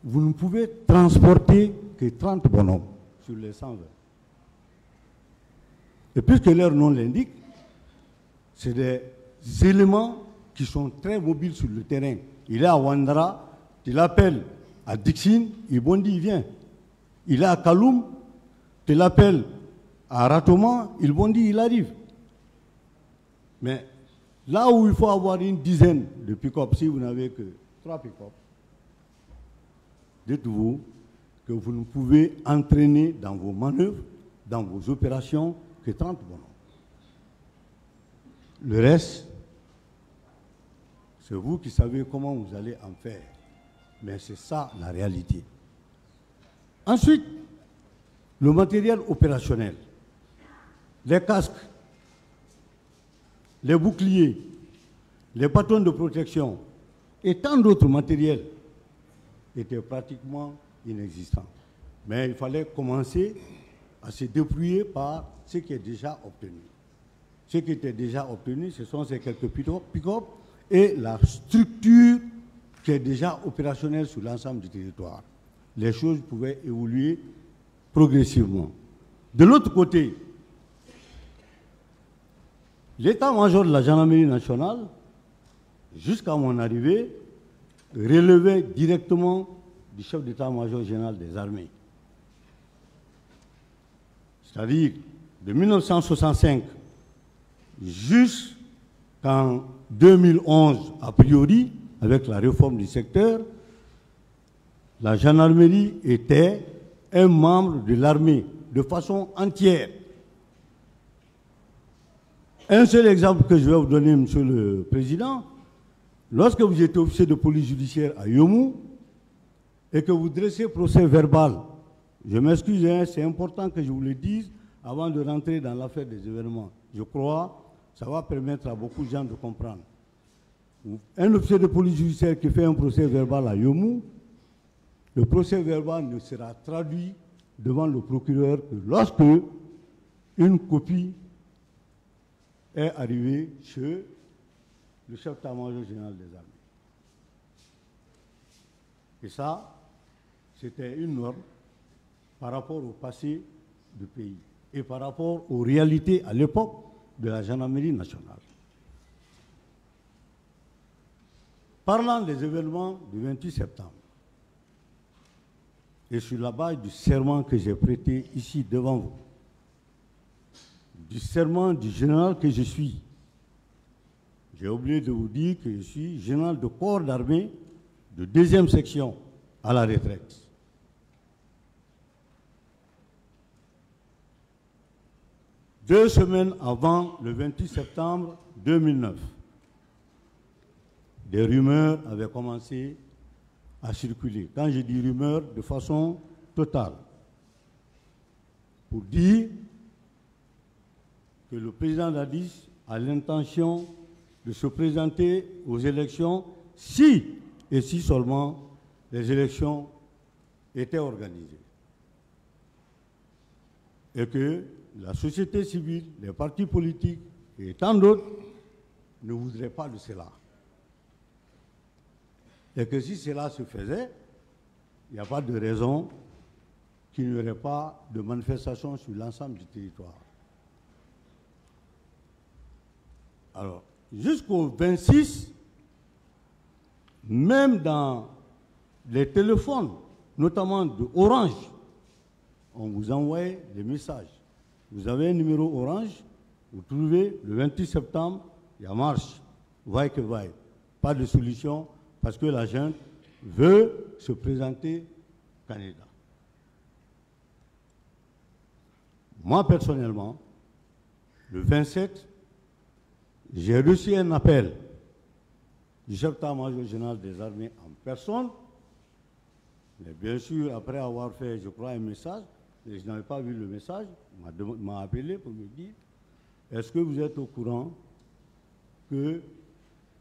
vous ne pouvez transporter que 30 bonhommes sur les 120. Et puisque leur nom l'indique, c'est des éléments qui sont très mobiles sur le terrain. Il est à Ouattara, tu l'appelles à Dixine, il bondit, il vient. Il est à Kaloum, tu l'appelles à Ratoma, il bondit, il arrive. Mais là où il faut avoir une dizaine de pick-up, si vous n'avez que 3 pick-up, dites-vous que vous ne pouvez entraîner dans vos manœuvres, dans vos opérations, que 30 bonhommes. Le reste, c'est vous qui savez comment vous allez en faire. Mais c'est ça la réalité. Ensuite, le matériel opérationnel, les casques, les boucliers, les bâtons de protection et tant d'autres matériels étaient pratiquement inexistants. Mais il fallait commencer à se débrouiller par ce qui est déjà obtenu. Ce qui était déjà obtenu, ce sont ces quelques pick-up et la structure qui est déjà opérationnelle sur l'ensemble du territoire. Les choses pouvaient évoluer progressivement. De l'autre côté, l'état-major de la gendarmerie nationale, jusqu'à mon arrivée, relevait directement du chef d'état-major général des armées. C'est-à-dire, de 1965 jusqu'en 2011, a priori, avec la réforme du secteur, la gendarmerie était un membre de l'armée, de façon entière. Un seul exemple que je vais vous donner, Monsieur le Président, lorsque vous étiez officier de police judiciaire à Yomou et que vous dressez procès verbal, je m'excuse, hein, c'est important que je vous le dise avant de rentrer dans l'affaire des événements. Je crois que ça va permettre à beaucoup de gens de comprendre. Un officier de police judiciaire qui fait un procès verbal à Yomou, le procès verbal ne sera traduit devant le procureur que lorsque une copie est arrivée chez le chef d'état-major général des armées. Et ça, c'était une norme par rapport au passé du pays et par rapport aux réalités à l'époque de la gendarmerie nationale. Parlant des événements du 28 septembre, et sur la base du serment que j'ai prêté ici devant vous, du serment du général que je suis, j'ai oublié de vous dire que je suis général de corps d'armée de 2e section à la retraite. Deux semaines avant le 28 septembre 2009, des rumeurs avaient commencé à circuler. Quand je dis rumeurs, de façon totale, pour dire que le président Dadis a l'intention de se présenter aux élections si et si seulement les élections étaient organisées. Et que la société civile, les partis politiques et tant d'autres ne voudraient pas de cela. Et que si cela se faisait, il n'y a pas de raison qu'il n'y aurait pas de manifestation sur l'ensemble du territoire. Alors, jusqu'au 26, même dans les téléphones, notamment de Orange, on vous envoyait des messages. Vous avez un numéro Orange, vous trouvez le 28 septembre, il y a marche, vaille que vaille. Pas de solution parce que la junte veut se présenter candidat. Moi, personnellement, le 27, j'ai reçu un appel du chef d'état-major général des armées en personne. Mais bien sûr, après avoir fait, je crois, un message, et je n'avais pas vu le message, il m'a appelé pour me dire, est-ce que vous êtes au courant que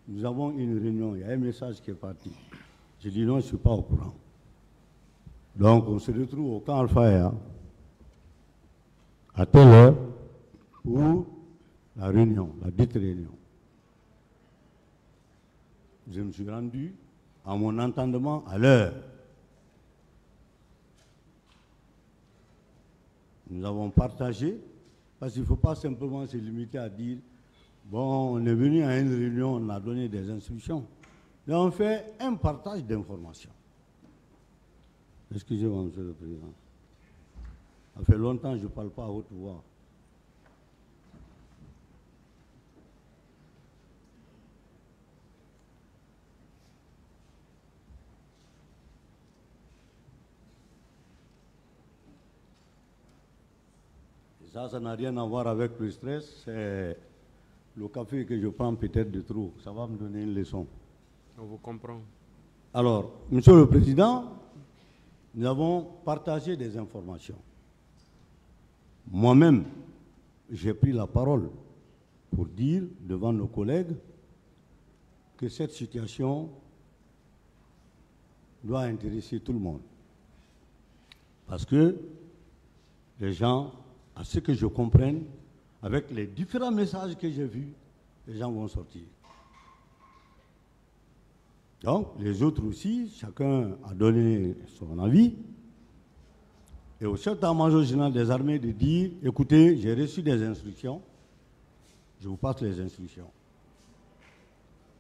nous avons une réunion, il y a un message qui est parti. J'ai dit non, je ne suis pas au courant. Donc on se retrouve au camp Alpha à telle heure pour la réunion, la dite réunion. Je me suis rendu à mon entendement à l'heure. nous avons partagé, parce qu'il ne faut pas simplement se limiter à dire, bon, on est venu à une réunion, on a donné des instructions. Mais on fait un partage d'informations. Excusez-moi, Monsieur le Président. Ça fait longtemps que je ne parle pas à haute voix. Ça n'a rien à voir avec le stress, c'est le café que je prends peut-être de trop. Ça va me donner une leçon. On vous comprend. Alors, Monsieur le Président, nous avons partagé des informations. Moi-même, j'ai pris la parole pour dire devant nos collègues que cette situation doit intéresser tout le monde. Parce que les gens, à ce que je comprenne, avec les différents messages que j'ai vus, les gens vont sortir. Donc, les autres aussi, chacun a donné son avis. Et au chef d'état-major général des armées de dire, écoutez, j'ai reçu des instructions, je vous passe les instructions.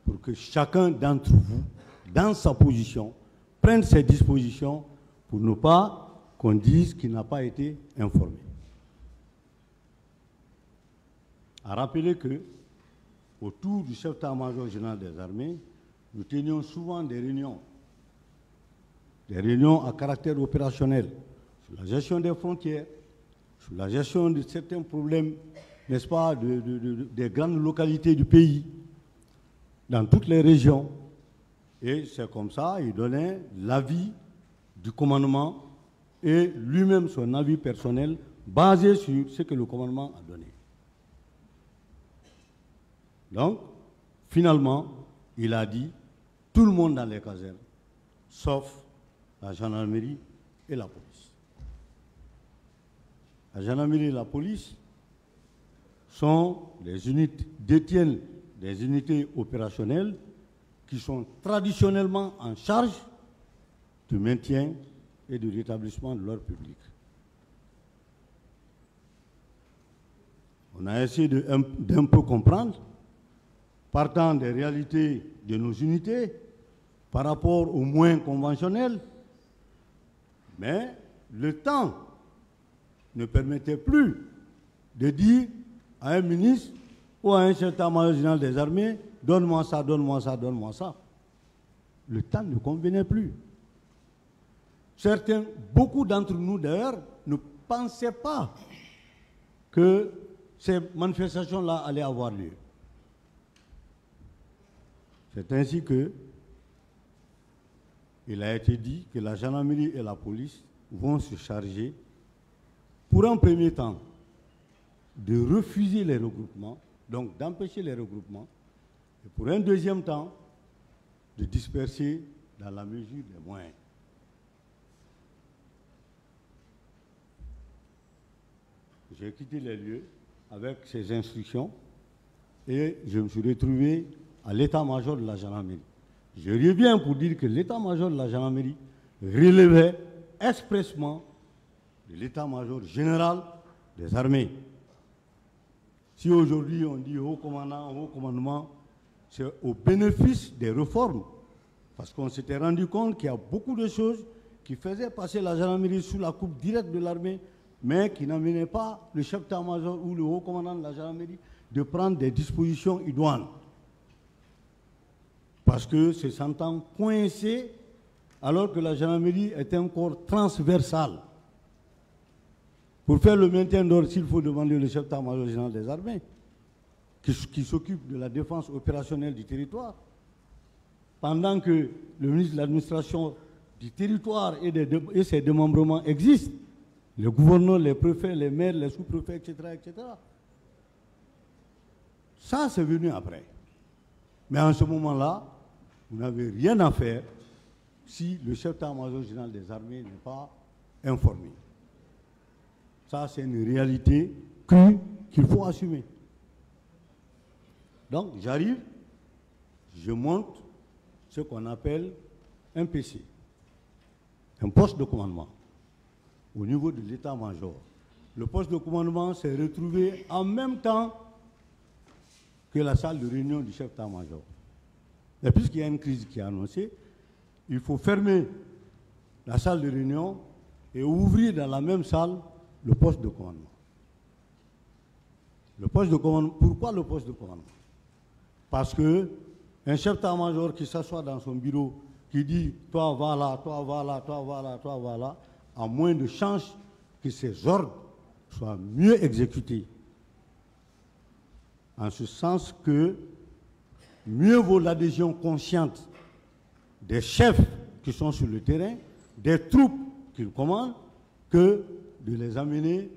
Pour que chacun d'entre vous, dans sa position, prenne ses dispositions pour ne pas qu'on dise qu'il n'a pas été informé. À rappeler que, autour du chef d'état-major général des armées, nous tenions souvent des réunions à caractère opérationnel, sur la gestion des frontières, sur la gestion de certains problèmes, n'est-ce pas, des grandes localités du pays, dans toutes les régions. Et c'est comme ça, il donnait l'avis du commandement et lui-même son avis personnel basé sur ce que le commandement a donné. Donc, finalement, il a dit tout le monde dans les casernes, sauf la gendarmerie et la police. La gendarmerie et la police détiennent des unités opérationnelles qui sont traditionnellement en charge du maintien et du rétablissement de l'ordre public. On a essayé d'un peu comprendre, partant des réalités de nos unités, par rapport aux moyens conventionnels, mais le temps ne permettait plus de dire à un ministre ou à un chef d'état-major général des armées, donne-moi ça, donne-moi ça, donne-moi ça. Le temps ne convenait plus. Beaucoup d'entre nous d'ailleurs, ne pensaient pas que ces manifestations-là allaient avoir lieu. C'est ainsi que il a été dit que la gendarmerie et la police vont se charger, pour un premier temps, de refuser les regroupements, donc d'empêcher les regroupements, et pour un deuxième temps, de disperser dans la mesure des moyens. J'ai quitté les lieux avec ces instructions et je me suis retrouvé à l'état-major de la gendarmerie. Je reviens pour dire que l'état-major de la gendarmerie relevait expressément de l'état-major général des armées. Si aujourd'hui on dit haut commandant, haut commandement, c'est au bénéfice des réformes. Parce qu'on s'était rendu compte qu'il y a beaucoup de choses qui faisaient passer la gendarmerie sous la coupe directe de l'armée, mais qui n'amenaient pas le chef d'état-major ou le haut commandant de la gendarmerie de prendre des dispositions idoines. Parce que se sentant coincé, alors que la gendarmerie est un corps transversal. Pour faire le maintien d'ordre, s'il faut demander le chef d'état-major général des armées, qui s'occupe de la défense opérationnelle du territoire, pendant que le ministre de l'administration du territoire et ses démembrements existent, les gouverneurs, les préfets, les maires, les sous-préfets, etc., etc. Ça, c'est venu après. Mais en ce moment-là, vous n'avez rien à faire si le chef d'état-major général des armées n'est pas informé. Ça, c'est une réalité crue qu'il faut assumer. Donc, j'arrive, je monte ce qu'on appelle un PC, un poste de commandement, au niveau de l'état-major. le poste de commandement s'est retrouvé en même temps que la salle de réunion du chef d'état-major. Et puisqu'il y a une crise qui est annoncée, il faut fermer la salle de réunion et ouvrir dans la même salle le poste de commandement. Le poste de commandement, pourquoi le poste de commandement? Parce que un chef d'état-major qui s'assoit dans son bureau, qui dit « toi va là, toi va là, toi va là, toi va là », a moins de chances que ses ordres soient mieux exécutés. En ce sens que mieux vaut l'adhésion consciente des chefs qui sont sur le terrain, des troupes qu'ils commandent, que de les amener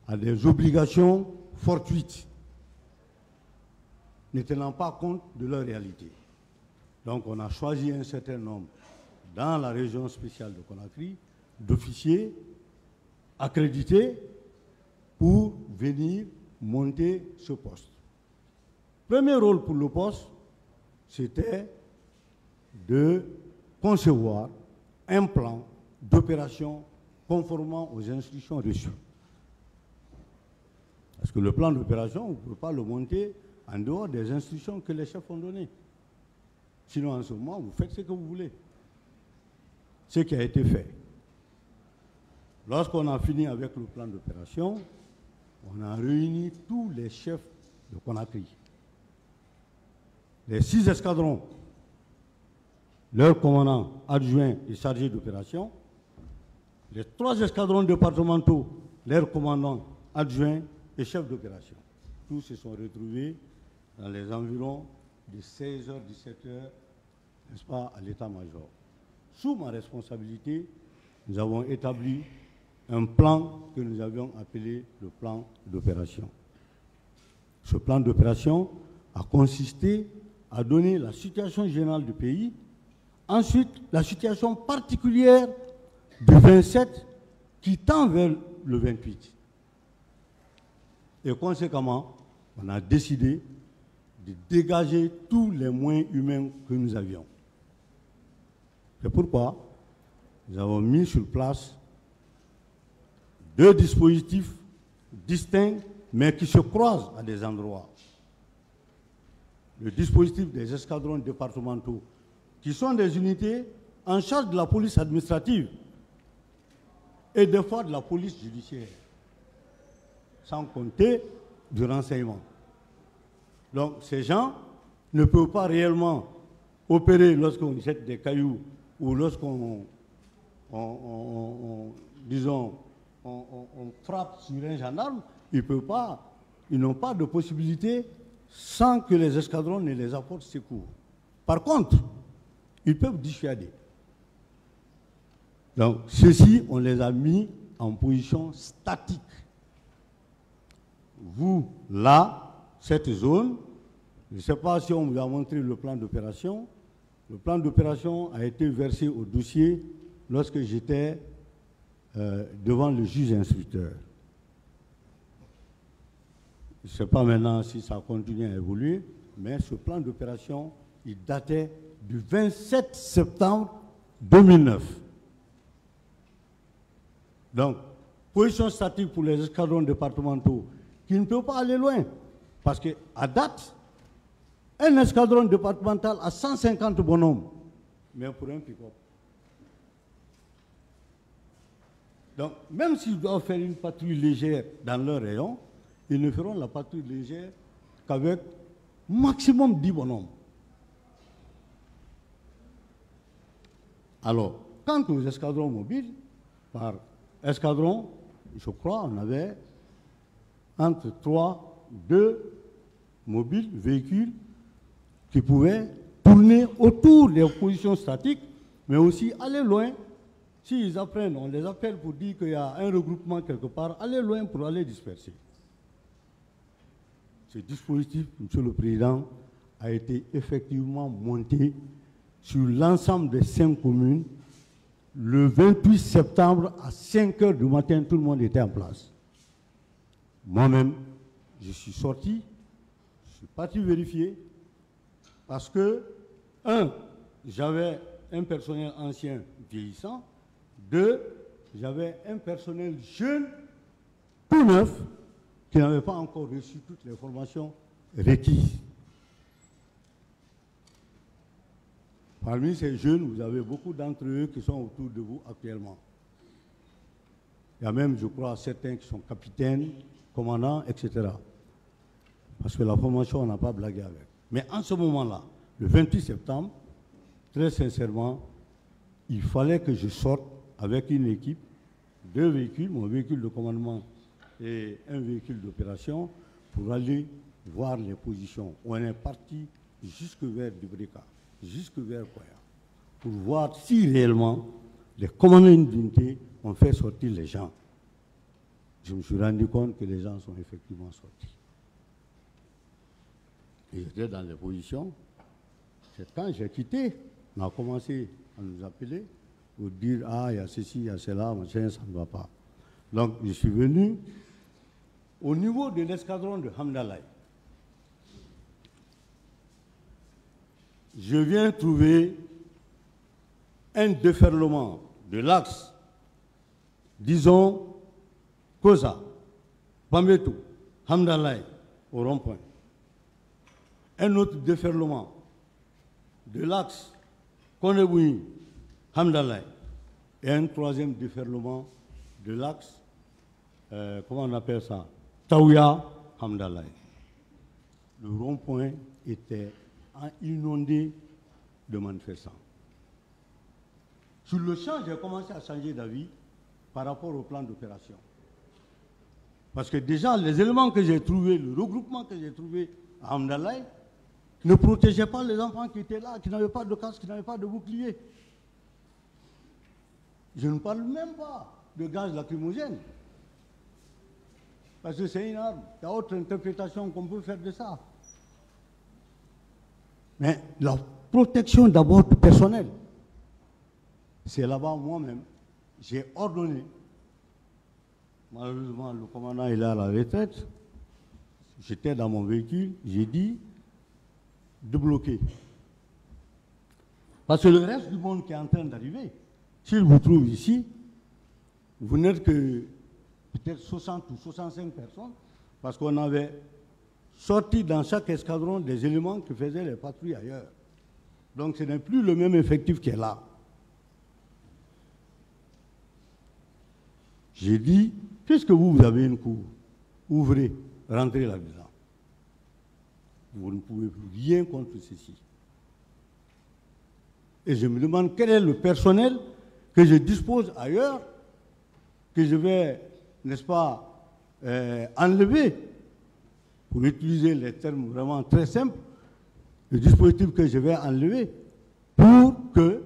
à des obligations fortuites, ne tenant pas compte de leur réalité. Donc on a choisi un certain nombre, dans la région spéciale de Conakry, d'officiers accrédités pour venir monter ce poste. Premier rôle pour le poste, c'était de concevoir un plan d'opération conformément aux instructions reçues. Parce que le plan d'opération, on ne peut pas le monter en dehors des instructions que les chefs ont données. Sinon, en ce moment, vous faites ce que vous voulez. Ce qui a été fait. Lorsqu'on a fini avec le plan d'opération, on a réuni tous les chefs de Conakry. Les 6 escadrons, leurs commandants adjoints et chargés d'opération, les 3 escadrons départementaux, leurs commandants adjoints et chefs d'opération. Tous se sont retrouvés dans les environs de 16h, 17h, n'est-ce pas, à l'état-major. Sous ma responsabilité, nous avons établi un plan que nous avions appelé le plan d'opération. Ce plan d'opération a consisté à donner la situation générale du pays, ensuite la situation particulière du 27 qui tend vers le 28. Et conséquemment, on a décidé de dégager tous les moyens humains que nous avions. C'est pourquoi nous avons mis sur place 2 dispositifs distincts, mais qui se croisent à des endroits. Le dispositif des escadrons départementaux, qui sont des unités en charge de la police administrative et des fois de la police judiciaire, sans compter du renseignement. Donc ces gens ne peuvent pas réellement opérer lorsqu'on jette des cailloux ou lorsqu'on frappe sur un gendarme. Ils n'ont pas de possibilité sans que les escadrons ne les apportent secours. Par contre, ils peuvent dissuader. Donc, ceux-ci, on les a mis en position statique. Vous, là, cette zone, je ne sais pas si on vous a montré le plan d'opération. Le plan d'opération a été versé au dossier lorsque j'étais devant le juge instructeur. Je ne sais pas maintenant si ça continue à évoluer, mais ce plan d'opération, il datait du 27 septembre 2009. Donc, position statique pour les escadrons départementaux qui ne peuvent pas aller loin. Parce qu'à date, un escadron départemental a 150 bonhommes, mais pour un pick-up. Donc, même s'ils doivent faire une patrouille légère dans leur rayon, ils ne feront la patrouille légère qu'avec maximum 10 bonhommes. Alors, quant aux escadrons mobiles, par escadron, je crois, on avait entre 2 mobiles, véhicules, qui pouvaient tourner autour des positions statiques, mais aussi aller loin. S'ils apprennent, on les appelle pour dire qu'il y a un regroupement quelque part, aller loin pour aller disperser. Ce dispositif, Monsieur le Président, a été effectivement monté sur l'ensemble des 5 communes. Le 28 septembre, à 5 h du matin, tout le monde était en place. Moi-même, je suis sorti, je suis parti vérifier, parce que, 1, j'avais un personnel ancien vieillissant, 2, j'avais un personnel jeune tout neufs qui n'avaient pas encore reçu toutes les formations requises. Parmi ces jeunes, vous avez beaucoup d'entre eux qui sont autour de vous actuellement. Il y a même, je crois, certains qui sont capitaines, commandants, etc. Parce que la formation, on n'a pas blagué avec. Mais en ce moment-là, le 28 septembre, très sincèrement, il fallait que je sorte avec une équipe, 2 véhicules, mon véhicule de commandement et un véhicule d'opération, pour aller voir les positions. On est parti jusque vers Dubrika, jusque vers Koya, pour voir si réellement les commandants d'unité ont fait sortir les gens. Je me suis rendu compte que les gens sont effectivement sortis. Et j'étais dans les positions. C'est quand j'ai quitté, on a commencé à nous appeler pour dire « Ah, il y a ceci, il y a cela, machin, ça ne va pas ». Donc, je suis venu au niveau de l'escadron de Hamdallah. Je viens trouver un déferlement de l'axe, disons, Koza, Bambetou, Hamdallah, au rond-point. Un autre déferlement de l'axe Koneboui, Hamdallah. Et un troisième déferlement de l'axe, comment on appelle ça, Taouya, Hamdallah. Le rond-point était inondé de manifestants. Sur le champ, j'ai commencé à changer d'avis par rapport au plan d'opération. Parce que déjà, les éléments que j'ai trouvés, le regroupement que j'ai trouvé à Hamdallah, ne protégeait pas les enfants qui étaient là, qui n'avaient pas de casque, qui n'avaient pas de bouclier. Je ne parle même pas de gaz lacrymogène. Parce que c'est une arme. Il y a autre interprétation qu'on peut faire de ça. Mais la protection d'abord du personnel. C'est là-bas moi-même. J'ai ordonné. Malheureusement, le commandant est là à la retraite. J'étais dans mon véhicule. J'ai dit de bloquer. Parce que le reste du monde qui est en train d'arriver, s'il vous trouve ici, vous n'êtes que peut-être 60 ou 65 personnes, parce qu'on avait sorti dans chaque escadron des éléments qui faisaient les patrouilles ailleurs. Donc ce n'est plus le même effectif qui est là. J'ai dit, puisque vous avez une cour, ouvrez, rentrez là-dedans. Vous ne pouvez plus rien contre ceci. Et je me demande quel est le personnel que je dispose ailleurs, que je vais, n'est-ce pas, enlever, pour utiliser les termes vraiment très simples, le dispositif que je vais enlever pour que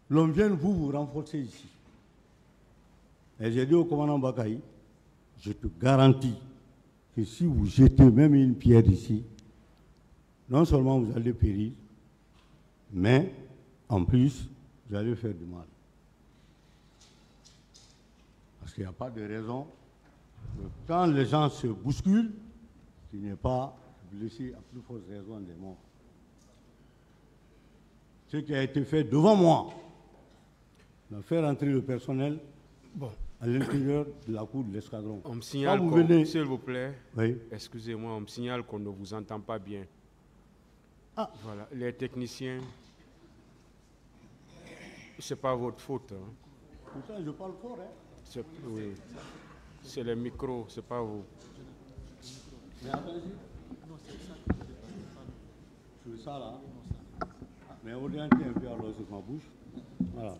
l'on vienne vous renforcer ici. Et j'ai dit au commandant Bakaï, je te garantis que si vous jetez même une pierre ici, non seulement vous allez périr, mais en plus, vous allez faire du mal. Parce qu'il n'y a pas de raison que quand les gens se bousculent, qu'il n'y ait pas blessé à plus forte raison des morts. Ce qui a été fait devant moi, on a fait rentrer le personnel à l'intérieur de la cour de l'escadron. On me signale, s'il vous plaît, oui. Excusez-moi, on me signale qu'on ne vous entend pas bien. Ah. Voilà, les techniciens, ce n'est pas votre faute. Hein. Pourtant, je parle fort, hein. Oui. C'est le micro, ce n'est pas vous. Mais attendez. C'est ça, là. Mais orientez un peu alors sur ma bouche. Voilà.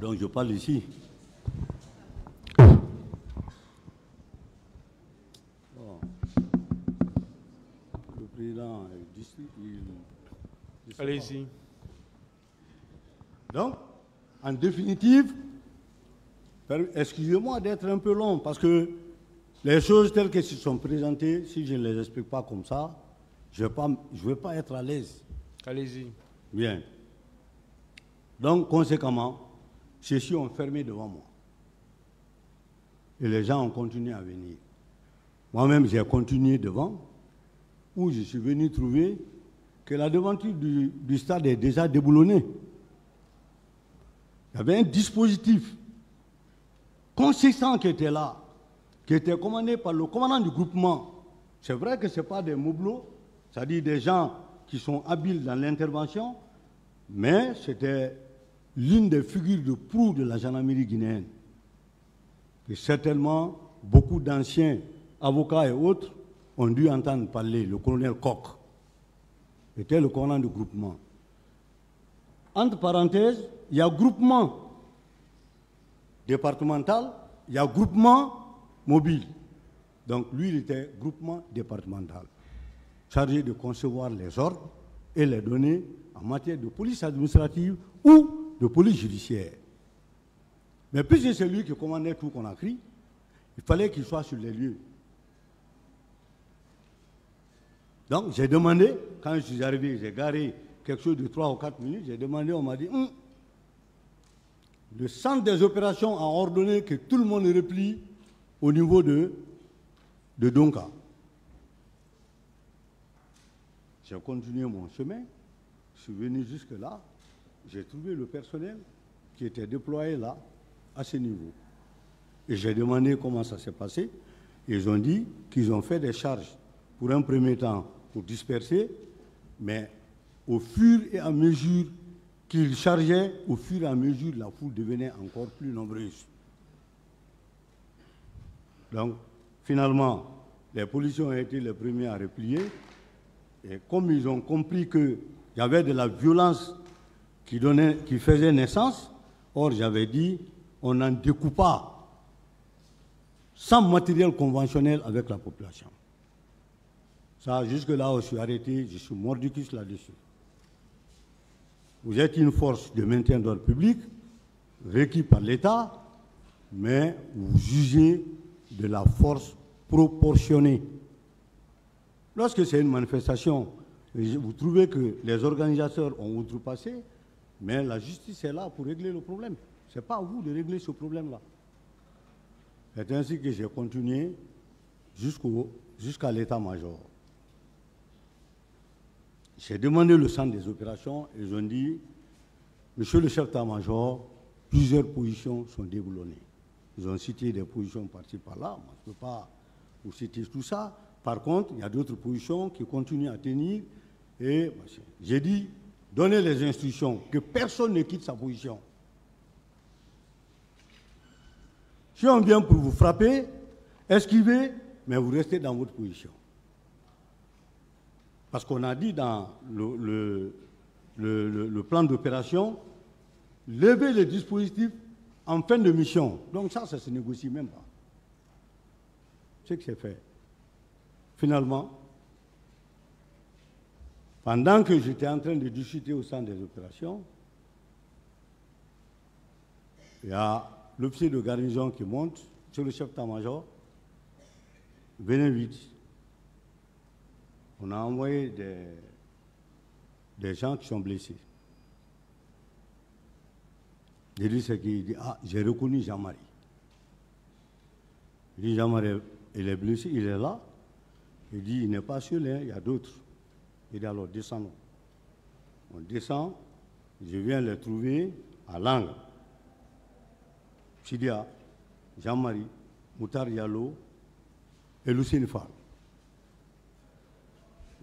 Donc je parle ici. Bon. Le président est district. Allez-y. Donc, en définitive, excusez-moi d'être un peu long, parce que les choses telles qu'elles se sont présentées, si je ne les explique pas comme ça, je ne vais pas être à l'aise. Allez-y. Bien. Donc, conséquemment, ceux-ci ont fermé devant moi. Et les gens ont continué à venir. Moi-même, j'ai continué devant, où je suis venu trouver que la devanture du stade est déjà déboulonnée. Il y avait un dispositif consistant qui était là, qui était commandé par le commandant du groupement. C'est vrai que ce n'est pas des moublots, c'est-à-dire des gens qui sont habiles dans l'intervention, mais c'était l'une des figures de proue de la gendarmerie guinéenne. Et certainement, beaucoup d'anciens avocats et autres ont dû entendre parler. Le colonel Koch était le commandant du groupement. Entre parenthèses, il y a groupement départemental, il y a groupement mobile. Donc lui, il était groupement départemental, chargé de concevoir les ordres et les données en matière de police administrative ou de police judiciaire. Mais puisque c'est lui qui commandait tout Conakry, il fallait qu'il soit sur les lieux. Donc j'ai demandé, quand je suis arrivé, j'ai garé quelque chose de 3 ou 4 minutes, j'ai demandé, on m'a dit, le centre des opérations a ordonné que tout le monde replie au niveau de Donka. J'ai continué mon chemin, je suis venu jusque là, j'ai trouvé le personnel qui était déployé là, à ce niveau. Et j'ai demandé comment ça s'est passé. Ils ont dit qu'ils ont fait des charges pour un premier temps pour disperser, mais au fur et à mesure qu'ils chargeaient, au fur et à mesure, la foule devenait encore plus nombreuse. Donc, finalement, les policiers ont été les premiers à replier. Et comme ils ont compris qu'il y avait de la violence qui faisait naissance, or j'avais dit, on n'en découpe pas sans matériel conventionnel avec la population. Ça, jusque-là où je suis arrêté, je suis mordicus là-dessus. Vous êtes une force de maintien d'ordre public, requis par l'État, mais vous jugez de la force proportionnée. Lorsque c'est une manifestation, vous trouvez que les organisateurs ont outrepassé, mais la justice est là pour régler le problème. Ce n'est pas à vous de régler ce problème-là. C'est ainsi que j'ai continué jusqu'à l'état-major. J'ai demandé le centre des opérations et ils ont dit, monsieur le chef d'état-major, plusieurs positions sont déboulonnées. Ils ont cité des positions par-ci par-là, moi je ne peux pas vous citer tout ça. Par contre, il y a d'autres positions qui continuent à tenir et j'ai dit, donnez les instructions, que personne ne quitte sa position. Si on vient pour vous frapper, esquivez, mais vous restez dans votre position. Parce qu'on a dit dans le plan d'opération, lever les dispositifs en fin de mission. Donc ça se négocie même pas. C'est ce qui s'est fait. Finalement, pendant que j'étais en train de discuter au centre des opérations, il y a l'officier de garnison qui monte sur le chef d'état-major. Venez vite. On a envoyé des gens qui sont blessés. J'ai dit ce qu'il dit, j'ai reconnu Jean-Marie. Il dit, Jean-Marie, il est blessé, il est là. Il dit, il n'est pas seul, il y a d'autres. Il dit, alors descendons. On descend, je viens les trouver à Langue. Sidia, Jean-Marie, Moutar Diallo et Lucien Fall.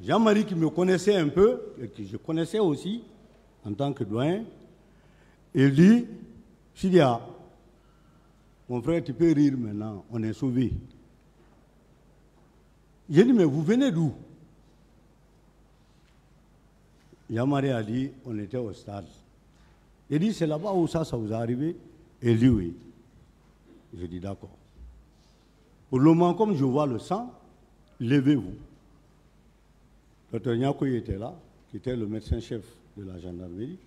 Jean-Marie qui me connaissait un peu, et que je connaissais aussi en tant que doyen, il dit, Sidia, mon frère, tu peux rire maintenant, on est sauvés. J'ai dit, mais vous venez d'où? Jean-Marie a dit, on était au stade. Il dit, c'est là-bas où ça vous est arrivé? Il dit, oui. J'ai dit, d'accord. Pour le moment, comme je vois le sang, levez-vous. Dr Nyakoy était là, qui était le médecin-chef de la gendarmerie.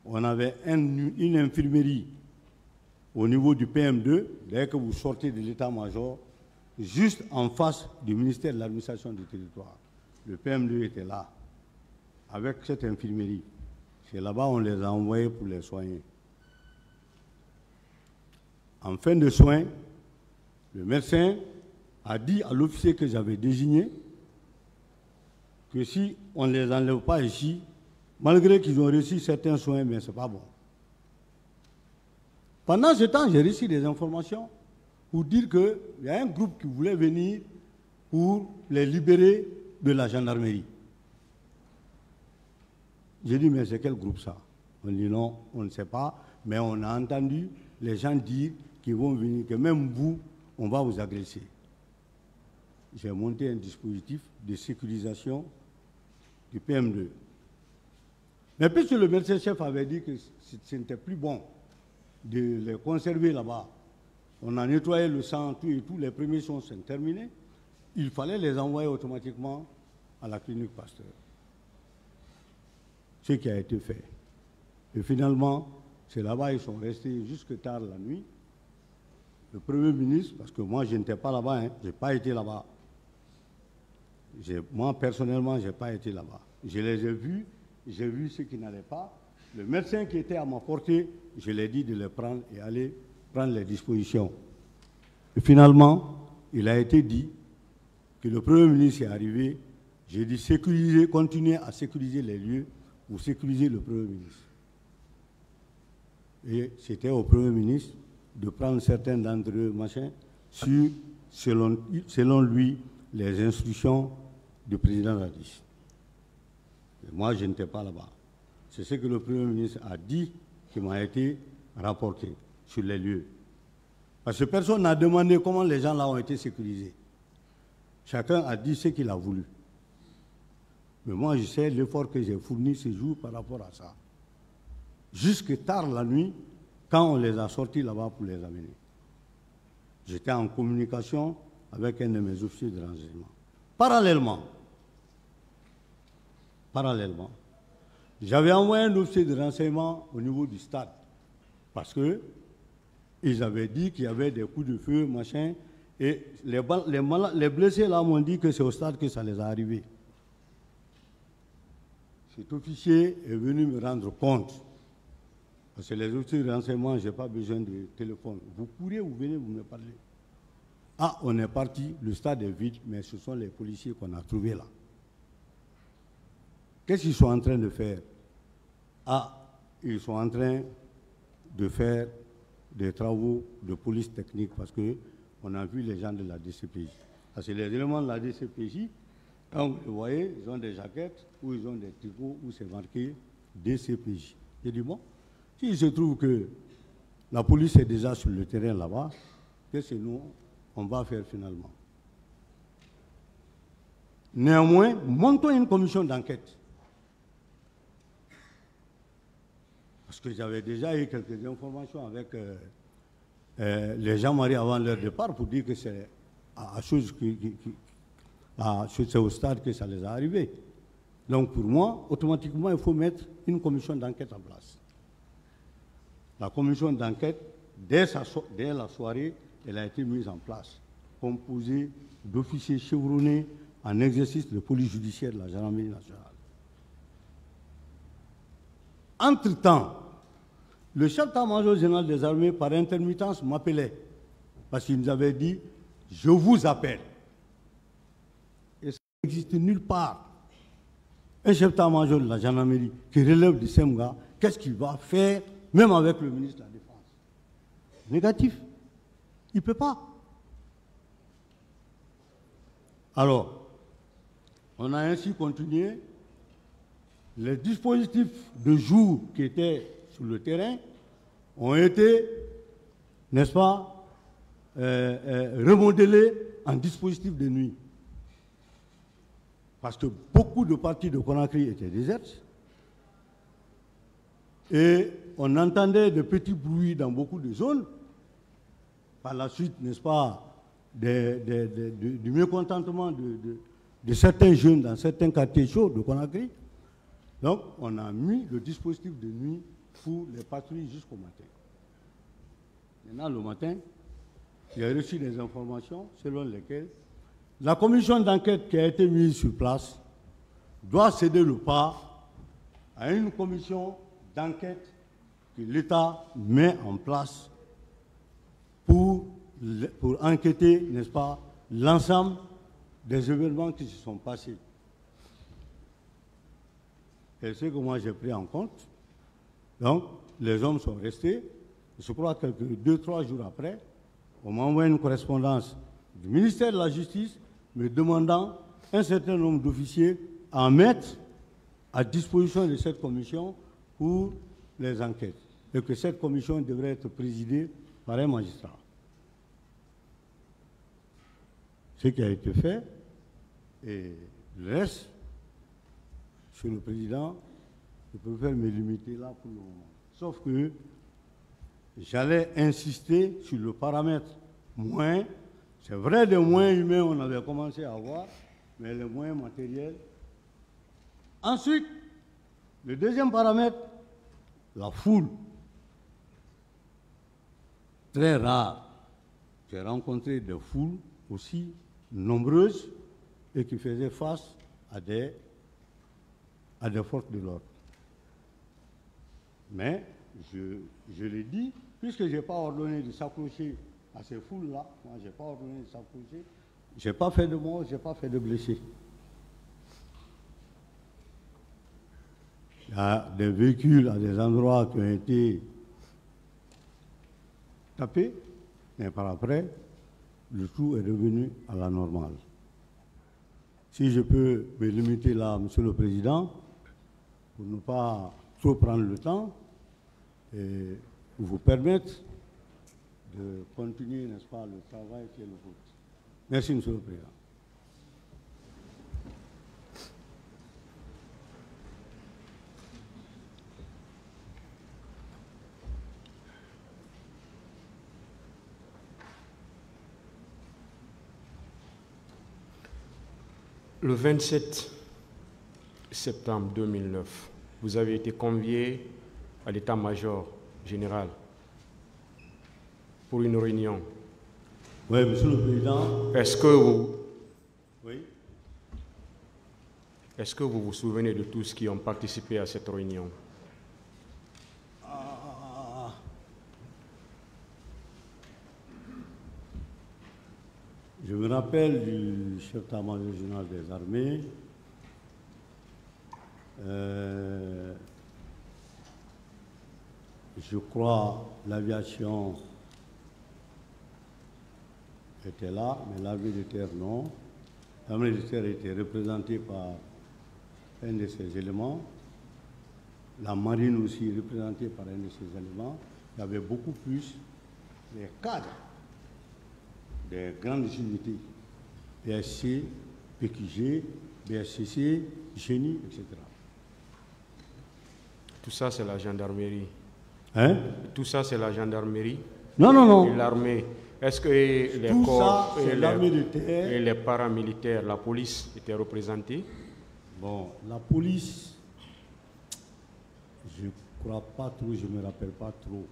On avait une infirmerie au niveau du PM2, dès que vous sortez de l'état-major, juste en face du ministère de l'administration du territoire. Le PM2 était là, avec cette infirmerie. C'est là-bas on les a envoyés pour les soigner. En fin de soins, le médecin a dit à l'officier que j'avais désigné que si on ne les enlève pas ici, malgré qu'ils ont reçu certains soins, mais ce n'est pas bon. Pendant ce temps, j'ai reçu des informations pour dire qu'il y a un groupe qui voulait venir pour les libérer de la gendarmerie. J'ai dit, mais c'est quel groupe ça? On dit non, on ne sait pas, mais on a entendu les gens dire qu'ils vont venir, que même vous, on va vous agresser. J'ai monté un dispositif de sécurisation du PM2. Mais puisque le médecin-chef avait dit que ce n'était plus bon de les conserver là-bas, on a nettoyé le sang, tout et tout, les premiers soins sont terminés, il fallait les envoyer automatiquement à la clinique Pasteur. Ce qui a été fait. Et finalement, c'est là-bas, ils sont restés jusque tard la nuit. Le Premier ministre, parce que moi, je n'étais pas là-bas, hein, je n'ai pas été là-bas. Moi, personnellement, je n'ai pas été là-bas. Je les ai vus, j'ai vu ce qui n'allait pas. Le médecin qui était à ma portée, je lui ai dit de les prendre et aller prendre les dispositions. Et finalement, il a été dit que le Premier ministre est arrivé. J'ai dit sécuriser, continuer à sécuriser les lieux pour sécuriser le Premier ministre. Et c'était au Premier ministre de prendre certains d'entre eux, machin, sur, selon lui, les instructions du président Radis. Moi, je n'étais pas là-bas. C'est ce que le Premier ministre a dit qui m'a été rapporté sur les lieux. Parce que personne n'a demandé comment les gens là ont été sécurisés. Chacun a dit ce qu'il a voulu. Mais moi, je sais l'effort que j'ai fourni ce jour par rapport à ça. Jusque tard la nuit, quand on les a sortis là-bas pour les amener. J'étais en communication avec un de mes officiers de renseignement. Parallèlement, j'avais envoyé un officier de renseignement au niveau du stade parce qu'ils avaient dit qu'il y avait des coups de feu, machin, et les blessés là m'ont dit que c'est au stade que ça les a arrivés. Cet officier est venu me rendre compte, parce que les officiers de renseignement, je n'ai pas besoin de téléphone. Vous courez, vous venez, vous me parlez. Ah, on est parti, le stade est vide, mais ce sont les policiers qu'on a trouvés là. Qu'est-ce qu'ils sont en train de faire? Ah, ils sont en train de faire des travaux de police technique parce qu'on a vu les gens de la DCPJ. Parce que les éléments de la DCPJ, quand vous les voyez, ils ont des jaquettes ou ils ont des tricots où c'est marqué DCPJ. J'ai dit, bon, s'il se trouve que la police est déjà sur le terrain là-bas, qu'est-ce que nous, on va faire finalement? Néanmoins, montons une commission d'enquête. Parce que j'avais déjà eu quelques informations avec les gens mariés avant leur départ pour dire que c'est c'est au stade que ça les a arrivés. Donc pour moi, automatiquement, il faut mettre une commission d'enquête en place. La commission d'enquête, dès la soirée, elle a été mise en place, composée d'officiers chevronnés en exercice de police judiciaire de la gendarmerie nationale. Entre-temps, le chef d'état-major général des armées, par intermittence, m'appelait parce qu'il nous avait dit « Je vous appelle ». Et ça n'existe nulle part. Un chef d'état-major de la gendarmerie qui relève du SEMGA, qu'est-ce qu'il va faire, même avec le ministre de la Défense? Négatif. Il ne peut pas. Alors, on a ainsi continué. Les dispositifs de jour qui étaient sur le terrain ont été, n'est-ce pas, remodelés en dispositifs de nuit. Parce que beaucoup de parties de Conakry étaient désertes. Et on entendait de petits bruits dans beaucoup de zones. Par la suite, n'est-ce pas, du mécontentement de certains jeunes dans certains quartiers chauds de Conakry. Donc, on a mis le dispositif de nuit pour les patrouilles jusqu'au matin. Maintenant, le matin, il a reçu des informations selon lesquelles la commission d'enquête qui a été mise sur place doit céder le pas à une commission d'enquête que l'État met en place pour enquêter, n'est-ce pas, l'ensemble des événements qui se sont passés. Et ce que moi j'ai pris en compte, donc les hommes sont restés. Je crois que 2-3 jours après, on m'a envoyé une correspondance du ministère de la Justice me demandant un certain nombre d'officiers à mettre à disposition de cette commission pour les enquêtes. Et que cette commission devrait être présidée par un magistrat. Ce qui a été fait, et le reste, Monsieur le Président, je préfère me limiter là pour le moment. Sauf que j'allais insister sur le paramètre moyen. C'est vrai, des moyens humains, on avait commencé à avoir, mais les moyens matériels. Ensuite, le deuxième paramètre, la foule. Très rare. J'ai rencontré des foules aussi nombreuses et qui faisaient face à des forces de l'ordre. Mais, je l'ai dit, puisque je n'ai pas ordonné de s'approcher à ces foules-là, moi je n'ai pas ordonné de s'approcher, je n'ai pas fait de morts, je n'ai pas fait de blessés. Il y a des véhicules à des endroits qui ont été tapés, mais par après, le tout est revenu à la normale. Si je peux me limiter là, Monsieur le Président, pour ne pas trop prendre le temps, et vous permettre de continuer, n'est-ce pas, le travail qui est le vôtre. Merci, Monsieur le Président. Le 27 septembre 2009, vous avez été convié à l'état-major général pour une réunion. Oui, Monsieur le Président. Est-ce que vous... Oui. Est-ce que vous vous souvenez de tous qui ont participé à cette réunion? Je me rappelle du chef d'état-major général des armées. Je crois l'aviation était là, mais l'armée de terre non. L'armée de terre était représentée par un de ses éléments. La marine aussi représentée par un de ses éléments. Il y avait beaucoup plus les cadres des grandes unités, BSC, PQG, BSCC, génie, etc. Tout ça, c'est la gendarmerie. Hein? Tout ça, c'est la gendarmerie. Non, non, non. Et l'armée. Est-ce que les tout corps ça, et les paramilitaires, la police étaient représentés? Bon, la police, je ne crois pas trop, je ne me rappelle pas trop.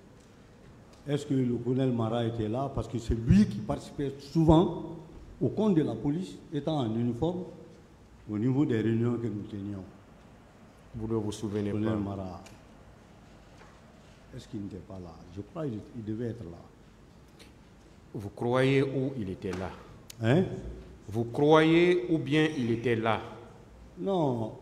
Est-ce que le colonel Mara était là? Parce que c'est lui qui participait souvent au compte de la police, étant en uniforme, au niveau des réunions que nous tenions. Vous ne vous souvenez pas? Le colonel Mara, est-ce qu'il n'était pas là? Je crois qu'il devait être là. Vous croyez où il était là? Hein? Vous croyez ou bien il était là? Non.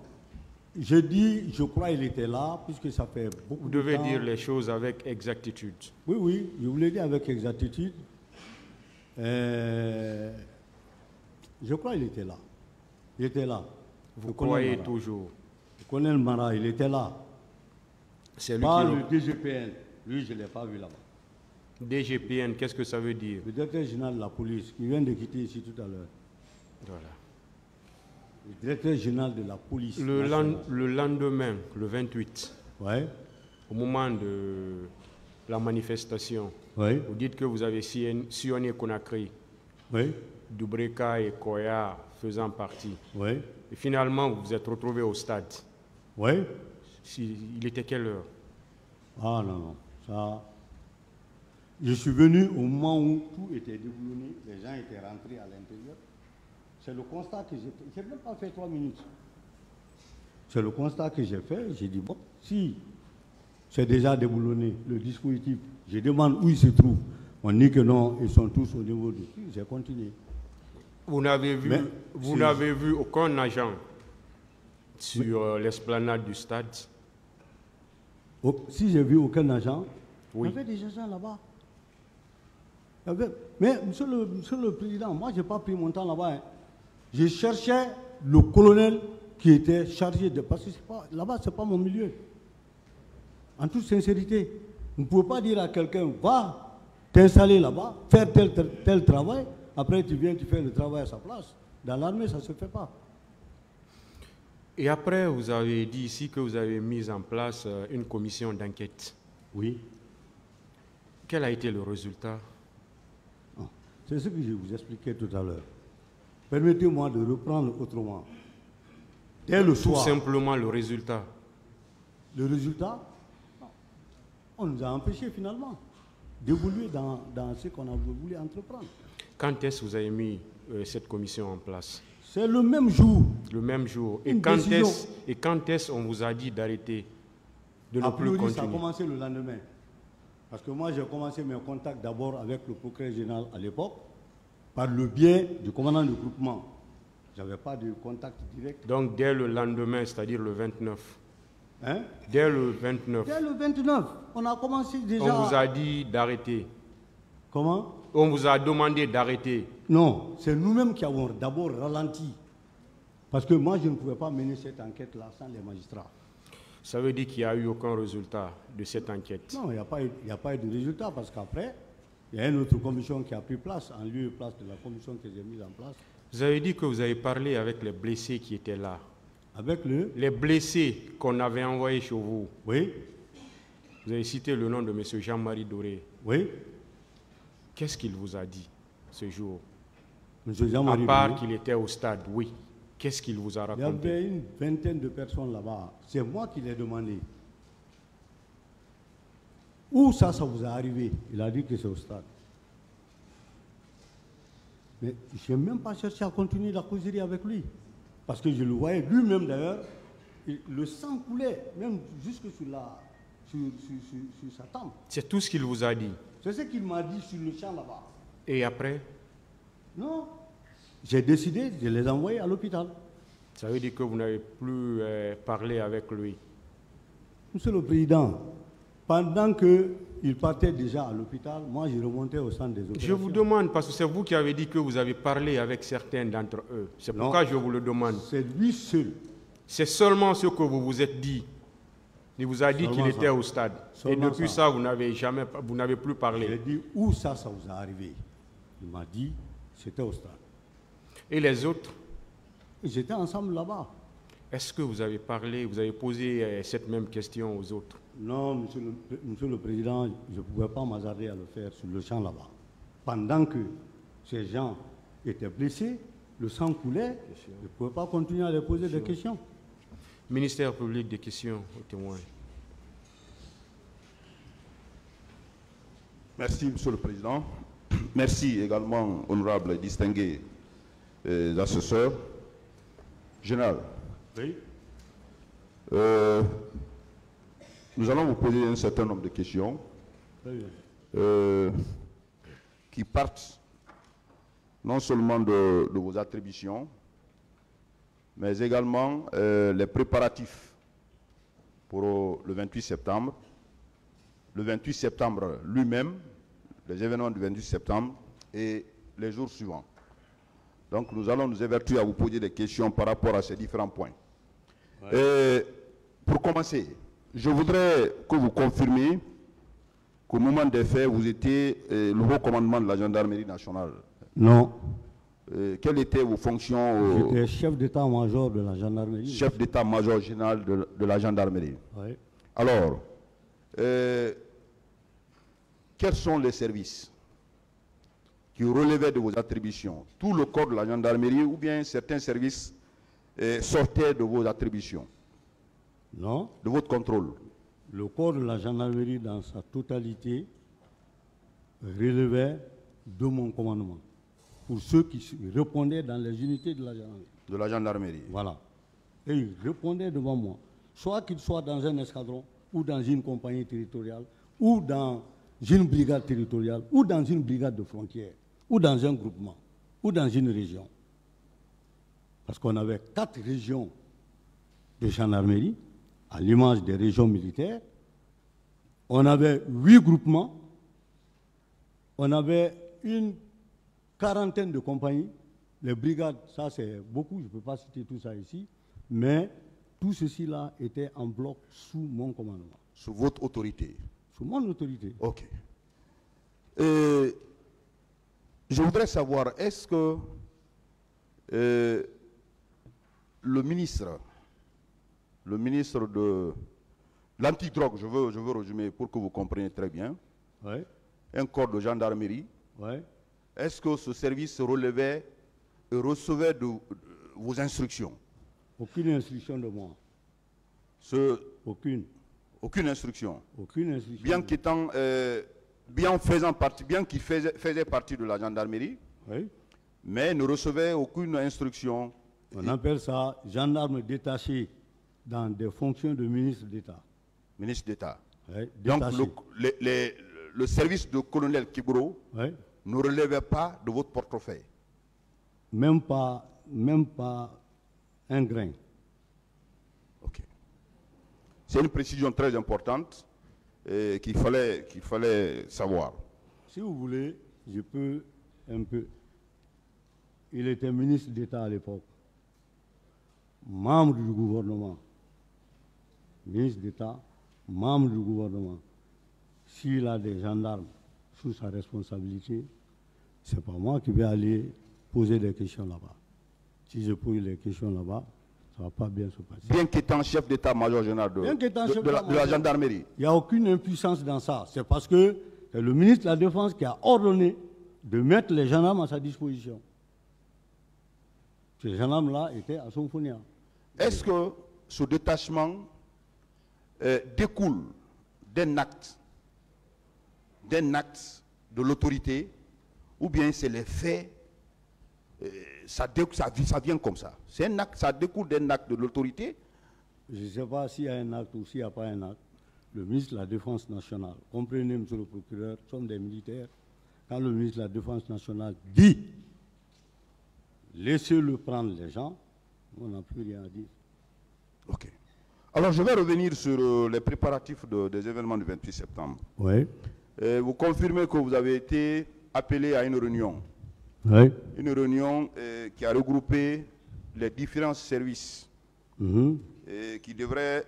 Je dis, je crois qu'il était là, puisque ça fait beaucoup de temps. Vous devez dire les choses avec exactitude. Oui, oui, je vous l'ai dit avec exactitude. Je crois qu'il était là. Il était là. Vous croyez toujours? Le colonel Mara, il était là. C'est lui pas qui... le DGPN. Lui, je ne l'ai pas vu là-bas. DGPN, qu'est-ce que ça veut dire? Le directeur général de la police, qui vient de quitter ici tout à l'heure. Voilà. Le directeur général de la police. Le lendemain, le 28, ouais. Au moment de la manifestation, ouais. Vous dites que vous avez sillonné Conakry, ouais. Dubreka et Koya faisant partie. Ouais. Et finalement, vous vous êtes retrouvé au stade. Oui. Il était quelle heure? Ah non, non. Ça... Je suis venu au moment où tout était déboulonné, les gens étaient rentrés à l'intérieur. C'est le constat que j'ai fait. Je n'ai même pas fait 3 minutes. C'est le constat que j'ai fait. J'ai dit, bon, si c'est déjà déboulonné, le dispositif, je demande où il se trouve. On dit que non, ils sont tous au niveau de... J'ai continué. Vous n'avez vu aucun agent sur l'esplanade du stade? Si j'ai vu aucun agent, oui. Il y avait des agents là-bas. Mais, monsieur le Président, moi, je n'ai pas pris mon temps là-bas. Hein. Je cherchais le colonel qui était chargé de... Parce que là-bas, ce n'est pas mon milieu. En toute sincérité, vous ne pouvez pas dire à quelqu'un, va t'installer là-bas, faire tel travail, après tu viens, tu fais le travail à sa place. Dans l'armée, ça ne se fait pas. Et après, vous avez dit ici que vous avez mis en place une commission d'enquête. Oui. Quel a été le résultat? C'est ce que je vous expliquais tout à l'heure. Permettez-moi de reprendre autrement. Dès le soir. Tout simplement le résultat. Le résultat, on nous a empêchés finalement d'évoluer dans ce qu'on a voulu entreprendre. Quand est-ce que vous avez mis cette commission en place? C'est le même jour. Le même jour. Et quand est-ce qu'on vous a dit d'arrêter, de ne plus continuer? Ça a commencé le lendemain. Parce que moi, j'ai commencé mes contacts d'abord avec le procureur général à l'époque, par le biais du commandant du groupement. Je n'avais pas de contact direct. Donc dès le lendemain, c'est-à-dire le 29. Hein? Dès le 29. Dès le 29, on a commencé déjà... On vous a dit d'arrêter. Comment? On vous a demandé d'arrêter. Non, c'est nous-mêmes qui avons d'abord ralenti. Parce que moi, je ne pouvais pas mener cette enquête-là sans les magistrats. Ça veut dire qu'il n'y a eu aucun résultat de cette enquête? Non, il n'y a pas eu de résultat parce qu'après, il y a une autre commission qui a pris place, en lieu et place de la commission que j'ai mise en place. Vous avez dit que vous avez parlé avec les blessés qui étaient là. Avec les blessés qu'on avait envoyés chez vous. Oui. Vous avez cité le nom de M. Jean-Marie Doré. Oui. Qu'est-ce qu'il vous a dit ce jour? M. Jean-Marie Doré. À part qu'il était au stade, oui. Qu'est-ce qu'il vous a raconté? Il y avait une vingtaine de personnes là-bas. C'est moi qui l'ai demandé. Où ça vous est arrivé? Il a dit que c'est au stade. Mais je n'ai même pas cherché à continuer la causerie avec lui. Parce que je le voyais lui-même d'ailleurs. Le sang coulait, même jusque sur sa tempe. C'est tout ce qu'il vous a dit? C'est ce qu'il m'a dit sur le champ là-bas. Et après? Non. J'ai décidé de les envoyer à l'hôpital. Ça veut dire que vous n'avez plus parlé avec lui? Monsieur le Président, pendant qu'il partait déjà à l'hôpital, moi je remontais au centre des opérations. Je vous demande, parce que c'est vous qui avez dit que vous avez parlé avec certains d'entre eux. C'est pourquoi je vous le demande. C'est lui seul. C'est seulement ce que vous vous êtes dit. Il vous a dit qu'il était au stade. Seulement et depuis ça, vous n'avez plus parlé. J'ai dit où ça vous est arrivé? Il m'a dit c'était au stade. Et les autres? Ils étaient ensemble là-bas. Est-ce que vous avez parlé, vous avez posé cette même question aux autres? Non, monsieur le Président, je ne pouvais pas m'hasarder à le faire sur le champ là-bas. Pendant que ces gens étaient blessés, le sang coulait, je ne pouvais pas continuer à les poser des questions. Ministère public, des questions aux témoins. Merci, monsieur le Président. Merci également, honorable et distingué assesseurs. Général, oui. Nous allons vous poser un certain nombre de questions qui partent non seulement de vos attributions, mais également les préparatifs pour le 28 septembre. Le 28 septembre lui-même, les événements du 28 septembre et les jours suivants. Donc nous allons nous évertuer à vous poser des questions par rapport à ces différents points. Ouais. Pour commencer, je voudrais que vous confirmiez qu'au moment des faits, vous étiez le haut commandement de la gendarmerie nationale. Non. Quelles étaient vos fonctions? J'étais chef d'état-major de la gendarmerie. Chef d'état-major général de la gendarmerie. Oui. Alors, quels sont les services qui relevaient de vos attributions? Tout le corps de la gendarmerie ou bien certains services sortaient de vos attributions? Non. De votre contrôle? Le corps de la gendarmerie dans sa totalité relevait de mon commandement. Pour ceux qui répondaient dans les unités de la gendarmerie. De la gendarmerie. Voilà. Et ils répondaient devant moi. Soit qu'ils soient dans un escadron, ou dans une compagnie territoriale, ou dans une brigade territoriale, ou dans une brigade de frontière, ou dans un groupement. ou dans une région. Parce qu'on avait 4 régions de gendarmerie, à l'image des régions militaires. On avait 8 groupements. On avait une quarantaine de compagnies. Les brigades, ça c'est beaucoup, je ne peux pas citer tout ça ici, mais tout ceci-là était en bloc sous mon commandement. Sous votre autorité? Sous mon autorité. Ok. Je voudrais savoir, est-ce que le ministre de l'antidrogue, je veux résumer pour que vous compreniez très bien, ouais. Un corps de gendarmerie, ouais. Est-ce que ce service relevait et recevait de vos instructions? Aucune instruction de moi. Aucune. Aucune instruction? Aucune instruction. Bien qu'il faisait partie de la gendarmerie, oui. Mais ne recevait aucune instruction. On appelle ça gendarme détaché dans des fonctions de ministre d'État. Ministre d'État. Oui, donc le service de colonel Kibro, oui, ne relevait pas de votre portefeuille? Même pas un grain. Ok. C'est une précision très importante qu'il fallait savoir. Si vous voulez, je peux un peu. Il était ministre d'État à l'époque, membre du gouvernement. Ministre d'État, membre du gouvernement. S'il a des gendarmes sous sa responsabilité, ce n'est pas moi qui vais aller poser des questions là-bas. Si je pose les questions là-bas, ça ne va pas bien se passer. Bien qu'étant chef d'état-major général de la gendarmerie. Il n'y a aucune impuissance dans ça. C'est parce que c'est le ministre de la Défense qui a ordonné de mettre les gendarmes à sa disposition. Ces gendarmes-là étaient à Sonfonia. Est-ce que ce détachement découle d'un acte de l'autorité, ou bien c'est les faits, ça vient comme ça? C'est un acte, ça découle d'un acte de l'autorité? Je ne sais pas s'il y a un acte ou s'il n'y a pas un acte. Le ministre de la Défense nationale, comprenez, monsieur le procureur, nous sommes des militaires. Quand le ministre de la Défense nationale dit laissez-le prendre les gens, on n'a plus rien à dire. Ok. Alors je vais revenir sur les préparatifs des événements du 28 septembre. Oui. Vous confirmez que vous avez été appelé à une réunion. Oui. Une réunion qui a regroupé les différents services qui devraient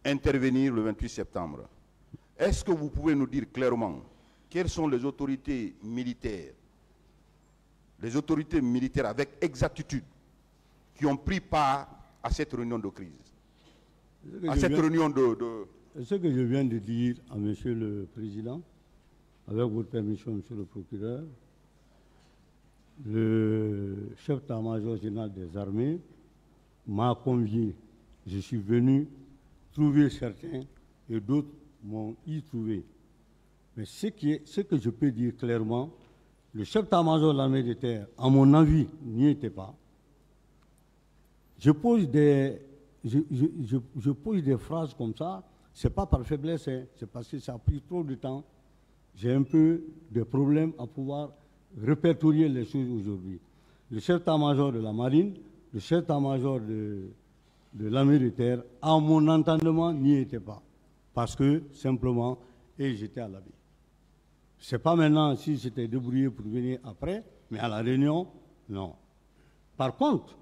intervenir le 28 septembre. Est-ce que vous pouvez nous dire clairement quelles sont les autorités militaires avec exactitude qui ont pris part à cette réunion de crise, Ce que je viens de dire à Monsieur le Président, avec votre permission, Monsieur le Procureur, le chef d'état-major général des armées m'a convié. Je suis venu trouver certains et d'autres m'ont y trouvé. Mais ce que je peux dire clairement, le chef d'état-major de l'armée de terre, à mon avis, n'y était pas. Je pose des phrases comme ça, ce n'est pas par faiblesse, hein, c'est parce que ça a pris trop de temps. J'ai un peu de problèmes à pouvoir répertorier les choses aujourd'hui. Le chef d'état-major de la marine, le chef d'état-major de l'armée de terre, à mon entendement, n'y était pas. Parce que, simplement, j'étais à l'habit. Ce n'est pas maintenant si j'étais débrouillé pour venir après, mais à la réunion, non. Par contre,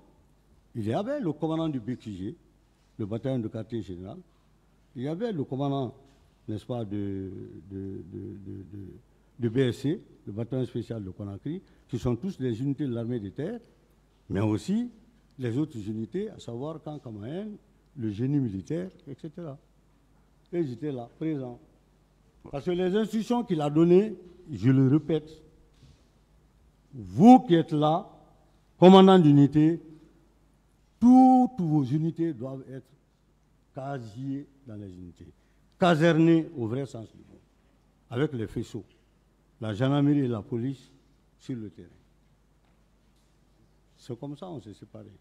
il y avait le commandant du BQG, le bataillon de quartier général, il y avait le commandant, n'est-ce pas, de BSC, le bataillon spécial de Conakry, qui sont tous des unités de l'armée de terre, mais aussi les autres unités, à savoir Kankamaen, le génie militaire, etc. Et j'étais là, présent. Parce que les instructions qu'il a données, je le répète, vous qui êtes là, commandant d'unité, toutes vos unités doivent être casiées dans les unités, casernées au vrai sens du mot, avec les faisceaux, la gendarmerie et la police sur le terrain. C'est comme ça qu'on s'est séparés.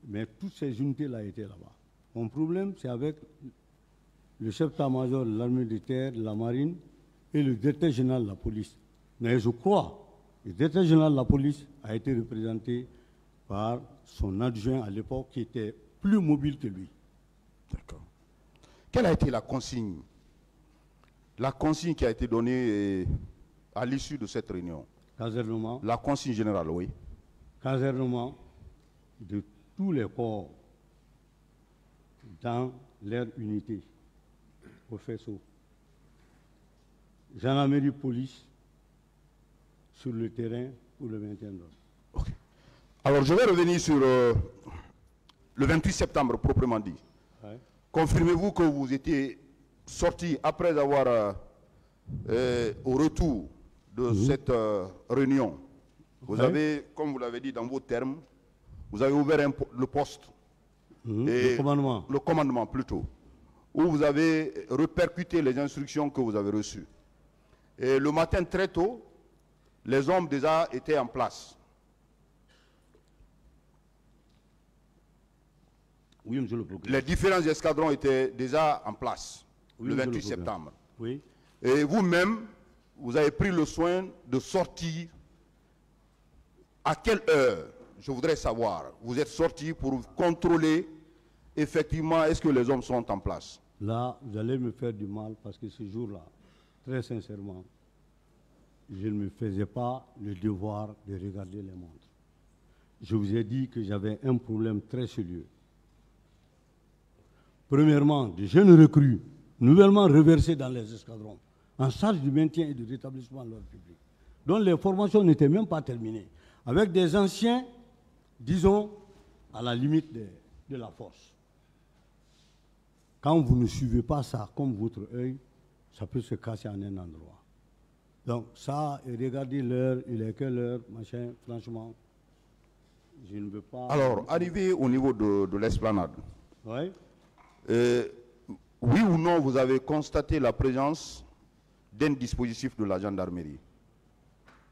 Mais toutes ces unités-là étaient là-bas. Mon problème, c'est avec le chef d'état-major de l'armée de terre, de la marine et le directeur général de la police. Mais je crois Le directeur général de la police a été représenté par son adjoint à l'époque qui était plus mobile que lui. D'accord. Quelle a été la consigne? La consigne qui a été donnée à l'issue de cette réunion? Casernement. La consigne générale, oui. Casernement de tous les corps dans leur unité au faisceau. Gendarmerie, police sur le terrain pour le maintien de l'ordre. Okay. Alors je vais revenir sur le 28 septembre proprement dit. Ouais. Confirmez-vous que vous étiez sorti après avoir, au retour de cette réunion, vous avez, comme vous l'avez dit dans vos termes, vous avez ouvert le poste, et le commandement plutôt, où vous avez répercuté les instructions que vous avez reçues. Et le matin très tôt, les hommes déjà étaient en place. Oui, monsieur le procureur. Les différents escadrons étaient déjà en place, oui, le 28 septembre. Oui. Et vous-même, vous avez pris le soin de sortir. À quelle heure, je voudrais savoir, vous êtes sorti pour contrôler effectivement est-ce que les hommes sont en place? Là, vous allez me faire du mal parce que ce jour-là, très sincèrement, je ne me faisais pas le devoir de regarder les montres. Je vous ai dit que j'avais un problème très sérieux. Premièrement, des jeunes recrues, nouvellement reversés dans les escadrons, en charge du maintien et du rétablissement de l'ordre public, dont les formations n'étaient même pas terminées, avec des anciens, disons, à la limite de la force. Quand vous ne suivez pas ça comme votre œil, ça peut se casser en un endroit. Donc ça, et regardez l'heure, il est quelle heure, machin, franchement, je ne veux pas... Alors, arrivé au niveau de l'esplanade, oui. Oui ou non, vous avez constaté la présence d'un dispositif de la gendarmerie?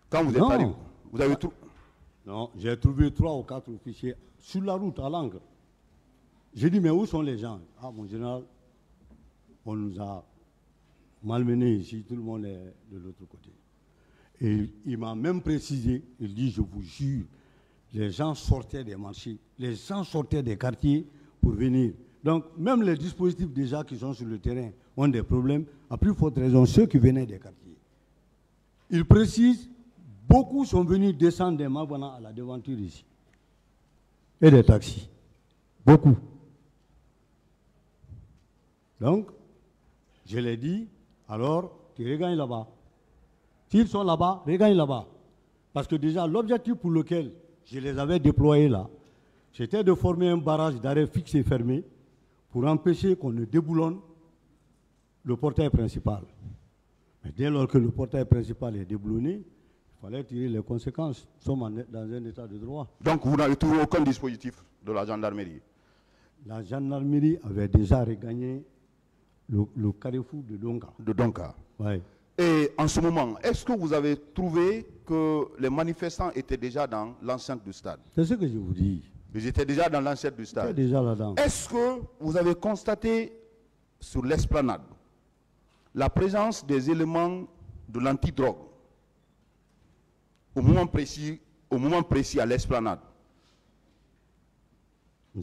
Quand vous êtes arrivé, vous avez trouvé... Non, j'ai trouvé 3 ou 4 officiers sur la route, à l'angle. J'ai dit, mais où sont les gens? Ah, mon général, on nous a malmenés ici, tout le monde est de l'autre côté. Et il m'a même précisé, il dit, je vous jure, les gens sortaient des marchés, les gens sortaient des quartiers pour venir. Donc, même les dispositifs déjà qui sont sur le terrain ont des problèmes, à plus forte raison, ceux qui venaient des quartiers. Il précise, beaucoup sont venus descendre des Mabana à la devanture ici. Et des taxis. Beaucoup. Donc, je l'ai dit, alors, tu regagnes là-bas. S'ils sont là-bas, regagne là-bas. Parce que déjà, l'objectif pour lequel je les avais déployés là, c'était de former un barrage d'arrêt fixe et fermé pour empêcher qu'on ne déboulonne le portail principal. Mais dès lors que le portail principal est déboulonné, il fallait tirer les conséquences. Nous sommes dans un état de droit. Donc vous n'avez trouvé aucun dispositif de la gendarmerie? La gendarmerie avait déjà regagné le carrefour de Donka. De Donka. Oui. Et en ce moment, est-ce que vous avez trouvé que les manifestants étaient déjà dans l'enceinte du stade? C'est ce que je vous dis. Ils étaient déjà dans l'enceinte du stade. Ils étaient déjà là-dedans. Est-ce que vous avez constaté sur l'esplanade la présence des éléments de l'antidrogue au moment précis à l'esplanade?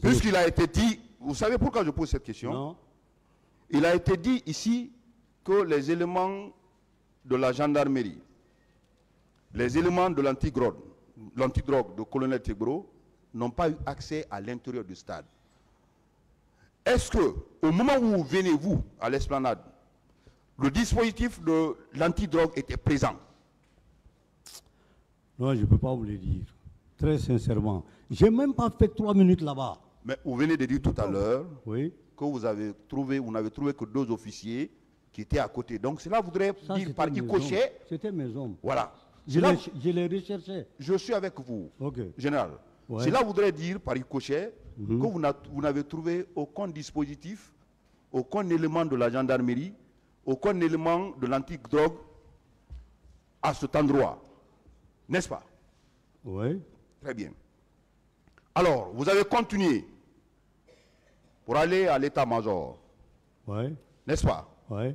Puisqu'il a été dit, vous savez pourquoi je pose cette question? Non. Il a été dit ici que les éléments de la gendarmerie, les éléments de l'antidrogue de colonel Tebro n'ont pas eu accès à l'intérieur du stade. Est-ce que, au moment où vous venez, vous, à l'esplanade, le dispositif de l'antidrogue était présent? Non, je ne peux pas vous le dire. Très sincèrement. Je n'ai même pas fait 3 minutes là-bas. Mais vous venez de dire tout à l'heure oui, que vous n'avez trouvé que 2 officiers qui étaient à côté. Donc cela voudrait dire par qui cochait. C'était mes hommes. Voilà. Je les recherchais. Je suis avec vous, général. Ouais. Cela voudrait dire par ricochet que vous n'avez trouvé aucun dispositif, aucun élément de la gendarmerie, aucun élément de l'antidrogue à cet endroit. N'est-ce pas? Oui. Très bien. Alors, vous avez continué pour aller à l'état-major. Oui. N'est-ce pas? Oui.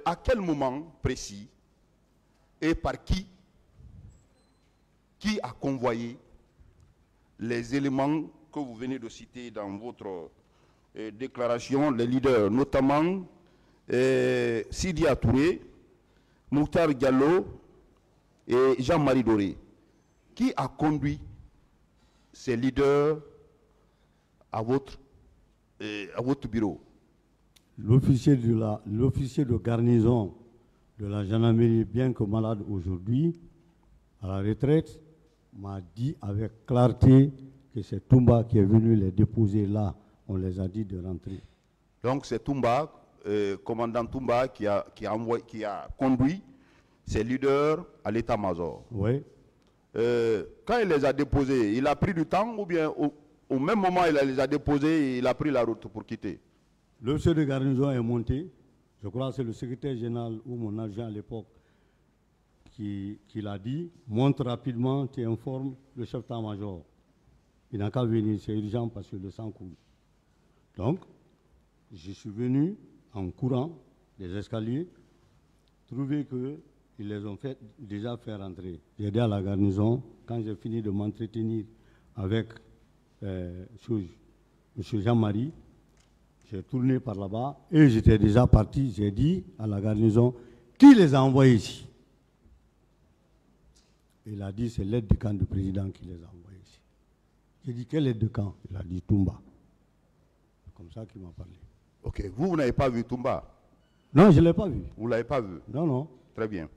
À quel moment précis et par qui qui a convoyé les éléments que vous venez de citer dans votre déclaration, les leaders, notamment Sidi Touré, Mouktar Diallo et Jean-Marie Doré. Qui a conduit ces leaders à votre bureau? L'officier de garnison de la gendarmerie, bien que malade aujourd'hui, à la retraite, m'a dit avec clarté que c'est Toumba qui est venu les déposer là. On les a dit de rentrer. Donc c'est Toumba, commandant Toumba, qui a conduit ses leaders à l'état-major. Oui. Quand il les a déposés, il a pris du temps ou bien au même moment il les a déposés et il a pris la route pour quitter? L'officier de garnison est monté. Je crois que c'est le secrétaire général ou mon agent à l'époque qui l'a dit. Monte rapidement, tu informes le chef d'état-major. Il n'a qu'à venir, c'est urgent parce que le sang coule. Donc, je suis venu en courant des escaliers, trouver qu'ils les ont déjà fait rentrer. J'ai dit à la garnison, quand j'ai fini de m'entretenir avec M. Jean-Marie, j'ai tourné par là-bas et j'étais déjà parti. J'ai dit à la garnison, qui les a envoyés ici? Il a dit, c'est l'aide du camp du président qui les a envoyés ici. J'ai dit, quelle aide de camp? Il a dit, Toumba. C'est comme ça qu'il m'a parlé. Ok, vous n'avez pas vu Toumba? Non, je ne l'ai pas vu. Vous ne l'avez pas vu? Non, non. Très bien.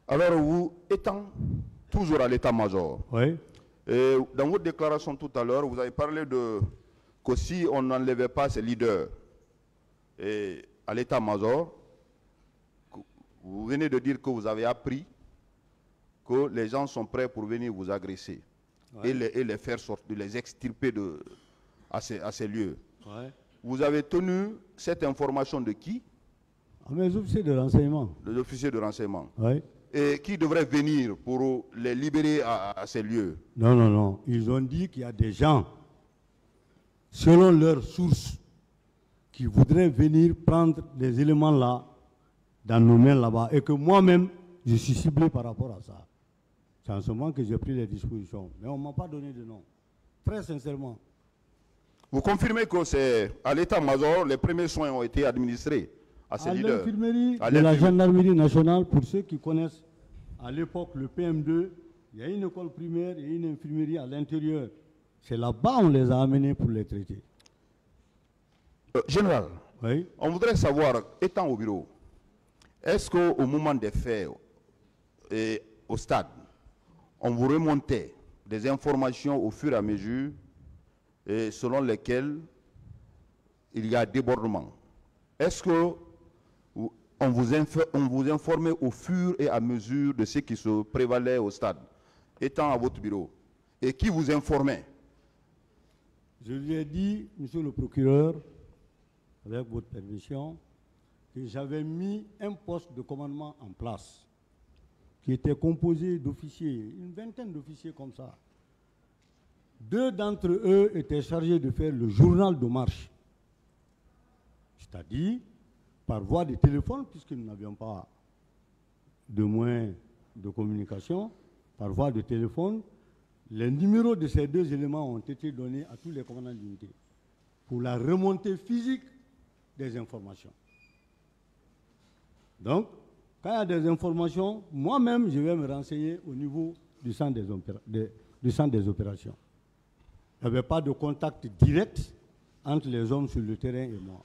Alors, vous étant toujours à l'état-major, oui. Dans votre déclaration tout à l'heure, vous avez parlé que si on n'enlevait pas ces leaders à l'état-major, vous venez de dire que vous avez appris que les gens sont prêts pour venir vous agresser et les faire sortir, les extirper à ces lieux. Ouais. Vous avez tenu cette information de qui? Mes officiers de renseignement. Les officiers de renseignement. Oui. Et qui devraient venir pour les libérer à ces lieux? Non, non, non. Ils ont dit qu'il y a des gens, selon leurs sources, qui voudraient venir prendre des éléments là, dans nos mains là-bas, et que moi-même, je suis ciblé par rapport à ça. C'est en ce moment que j'ai pris les dispositions. Mais on ne m'a pas donné de nom. Très sincèrement. Vous confirmez que c'est à l'état-major, les premiers soins ont été administrés à ces leaders? L'infirmerie de la gendarmerie nationale, pour ceux qui connaissent à l'époque le PM2, il y a une école primaire et une infirmerie à l'intérieur. C'est là-bas qu'on les a amenés pour les traiter. Général, oui? On voudrait savoir, étant au bureau, est-ce qu'au moment des faits et au stade, on vous remontait des informations au fur et à mesure et selon lesquelles il y a débordement? Est-ce que on vous informait au fur et à mesure de ce qui se prévalait au stade, étant à votre bureau? Et qui vous informait? Je lui ai dit, monsieur le procureur, avec votre permission, que j'avais mis un poste de commandement en place qui était composé d'officiers, une vingtaine d'officiers comme ça. 2 d'entre eux étaient chargés de faire le journal de marche. C'est-à-dire, par voie de téléphone, puisque nous n'avions pas de moyens de communication, par voie de téléphone, les numéros de ces 2 éléments ont été donnés à tous les commandants d'unité pour la remontée physique des informations. Donc, quand il y a des informations, moi-même, je vais me renseigner au niveau du centre des opérations. Il n'y avait pas de contact direct entre les hommes sur le terrain et moi.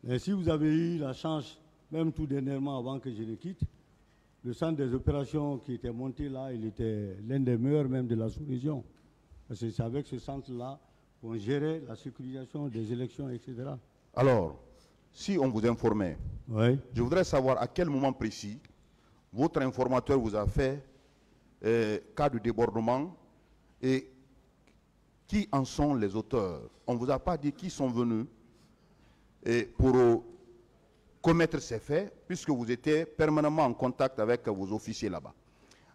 Et si vous avez eu la chance, même tout dernièrement avant que je le quitte, le centre des opérations qui était monté là, il était l'un des meilleurs même de la sous-région. Parce que c'est avec ce centre-là qu'on gérait la sécurisation des élections, etc. Alors, si on vous informait, oui, je voudrais savoir à quel moment précis votre informateur vous a fait cas de débordement et qui en sont les auteurs. On ne vous a pas dit qui sont venus pour commettre ces faits, puisque vous étiez permanemment en contact avec vos officiers là-bas.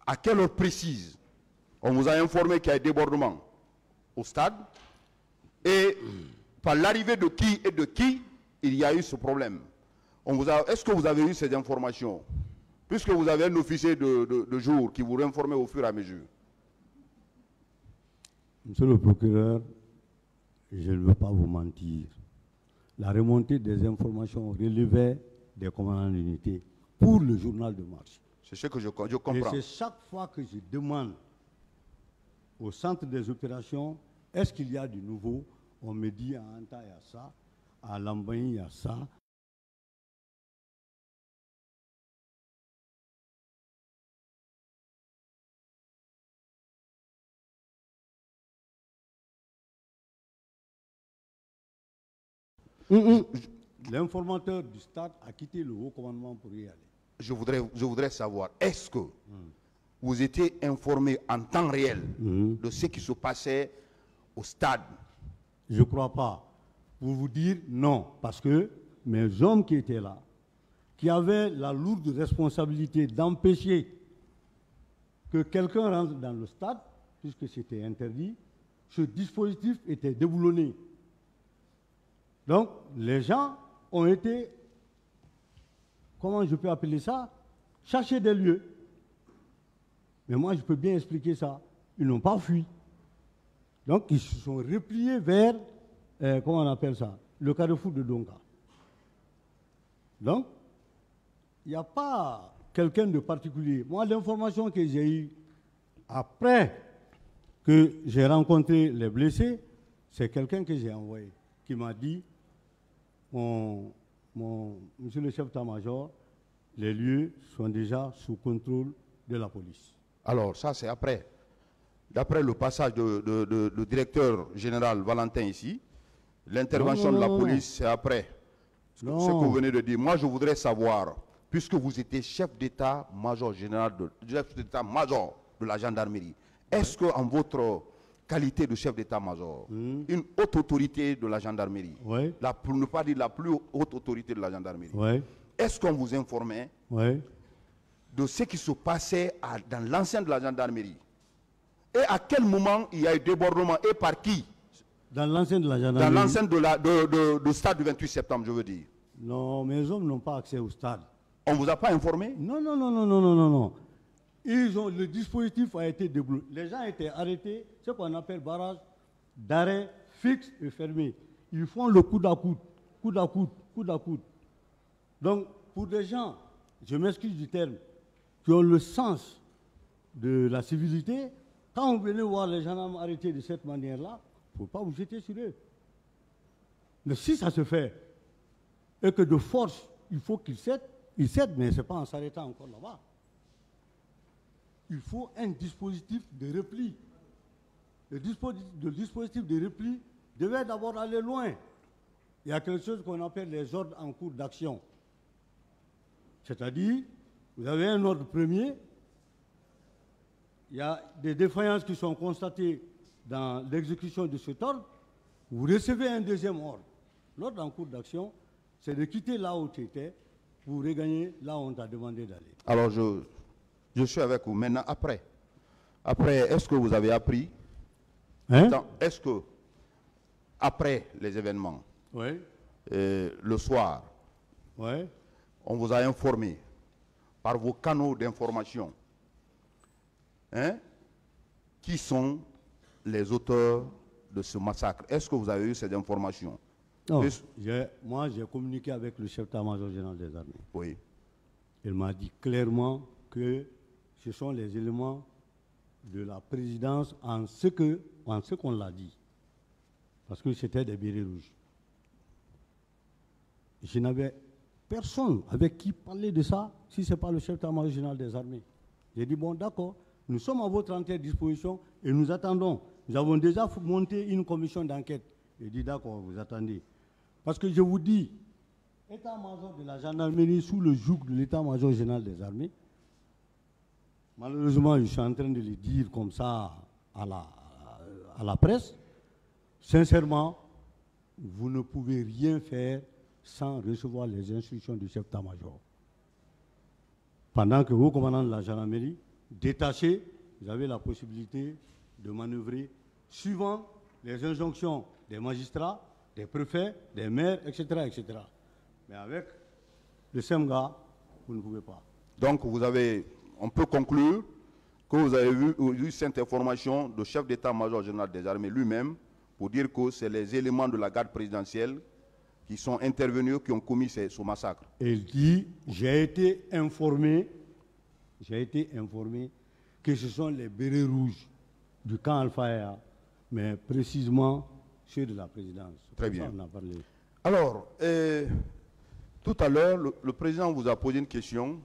À quelle heure précise on vous a informé qu'il y a débordement au stade et par l'arrivée de qui et de qui il y a eu ce problème? Est-ce que vous avez eu ces informations? puisque vous avez un officier de jour qui vous informe au fur et à mesure. Monsieur le procureur, je ne veux pas vous mentir. La remontée des informations relevait des commandants d'unité pour le journal de marche. C'est ce que je comprends. Et c'est chaque fois que je demande au centre des opérations, est-ce qu'il y a du nouveau? On me dit à Anta, il y a ça, à Lambagne, il y a ça. L'informateur du stade a quitté le haut commandement pour y aller. Je voudrais savoir, est-ce que vous étiez informé en temps réel de ce qui se passait au stade? Je ne crois pas. Pour vous dire non, parce que mes hommes qui étaient là, qui avaient la lourde responsabilité d'empêcher que quelqu'un rentre dans le stade, puisque c'était interdit, ce dispositif était déboulonné. Donc, les gens ont été, comment je peux appeler ça, chercher des lieux. Mais moi, je peux bien expliquer ça. Ils n'ont pas fui. Donc, ils se sont repliés vers, comment on appelle ça, le carrefour de Donga. Donc, il n'y a pas quelqu'un de particulier. Moi, l'information que j'ai eue après que j'ai rencontré les blessés, c'est quelqu'un que j'ai envoyé, qui m'a dit, monsieur le chef d'état-major, les lieux sont déjà sous contrôle de la police. Alors, ça, c'est après. D'après le passage de directeur général Valentin ici, l'intervention de la police, c'est après. Ce que vous venez de dire. Moi, je voudrais savoir, puisque vous étiez chef d'état-major général, chef d'état-major de la gendarmerie, est-ce qu'en votre qualité de chef d'état-major, une haute autorité de la gendarmerie, pour ne pas dire la plus haute autorité de la gendarmerie, est-ce qu'on vous informait de ce qui se passait dans l'enceinte de la gendarmerie? Et à quel moment il y a eu débordement et par qui? Dans l'enceinte de la gendarmerie? Dans l'enceinte du stade du 28 septembre, je veux dire. Non, mes hommes n'ont pas accès au stade. On ne vous a pas informé? Non, non, non, non, non, non, non, non. Le dispositif a été débloqué. Les gens étaient arrêtés, ce qu'on appelle barrage d'arrêt fixe et fermé. Ils font le coude à coude, coude à coude, coude à coude. Donc, pour des gens, je m'excuse du terme, qui ont le sens de la civilité, quand vous venez voir les gendarmes arrêtés de cette manière-là, il ne faut pas vous jeter sur eux. Mais si ça se fait, et que de force, il faut qu'ils cèdent, ils cèdent, mais ce n'est pas en s'arrêtant encore là-bas. Il faut un dispositif de repli. Le dispositif de repli devait d'abord aller loin. Il y a quelque chose qu'on appelle les ordres en cours d'action. C'est-à-dire, vous avez un ordre premier, il y a des défaillances qui sont constatées dans l'exécution de cet ordre, vous recevez un deuxième ordre. L'ordre en cours d'action, c'est de quitter là où tu étais pour regagner là où on t'a demandé d'aller. Alors, je suis avec vous. Maintenant, après, est-ce que vous avez appris? Est-ce que, après les événements, le soir, on vous a informé par vos canaux d'information qui sont les auteurs de ce massacre? Est-ce que vous avez eu ces informations? Non, moi j'ai communiqué avec le chef d'état-major général des armées. Oui. Il m'a dit clairement que ce sont les éléments de la présidence en ce qu'on l'a dit. Parce que c'était des bérets rouges. Je n'avais personne avec qui parler de ça si ce n'est pas le chef d'état-major général des armées. J'ai dit, bon d'accord, nous sommes à votre entière disposition et nous attendons. Nous avons déjà monté une commission d'enquête. J'ai dit, d'accord, vous attendez. Parce que je vous dis, état-major de la gendarmerie sous le joug de l'état-major général des armées, malheureusement, je suis en train de le dire comme ça à la presse, sincèrement, vous ne pouvez rien faire sans recevoir les instructions du chef d'état-major. Pendant que vous, commandant de la gendarmerie, détaché, vous avez la possibilité de manœuvrer suivant les injonctions des magistrats, des préfets, des maires, etc., etc. Mais avec le SEMGA, vous ne pouvez pas. Donc on peut conclure que vous avez eu cette information du chef d'état-major général des armées lui-même pour dire que c'est les éléments de la garde présidentielle qui sont intervenus, qui ont commis ce massacre. Il dit, j'ai été informé que ce sont les bérets rouges du camp Al-Faya, mais précisément ceux de la présidence. Très bien. Ça, on a parlé. Alors, tout à l'heure, le président vous a posé une question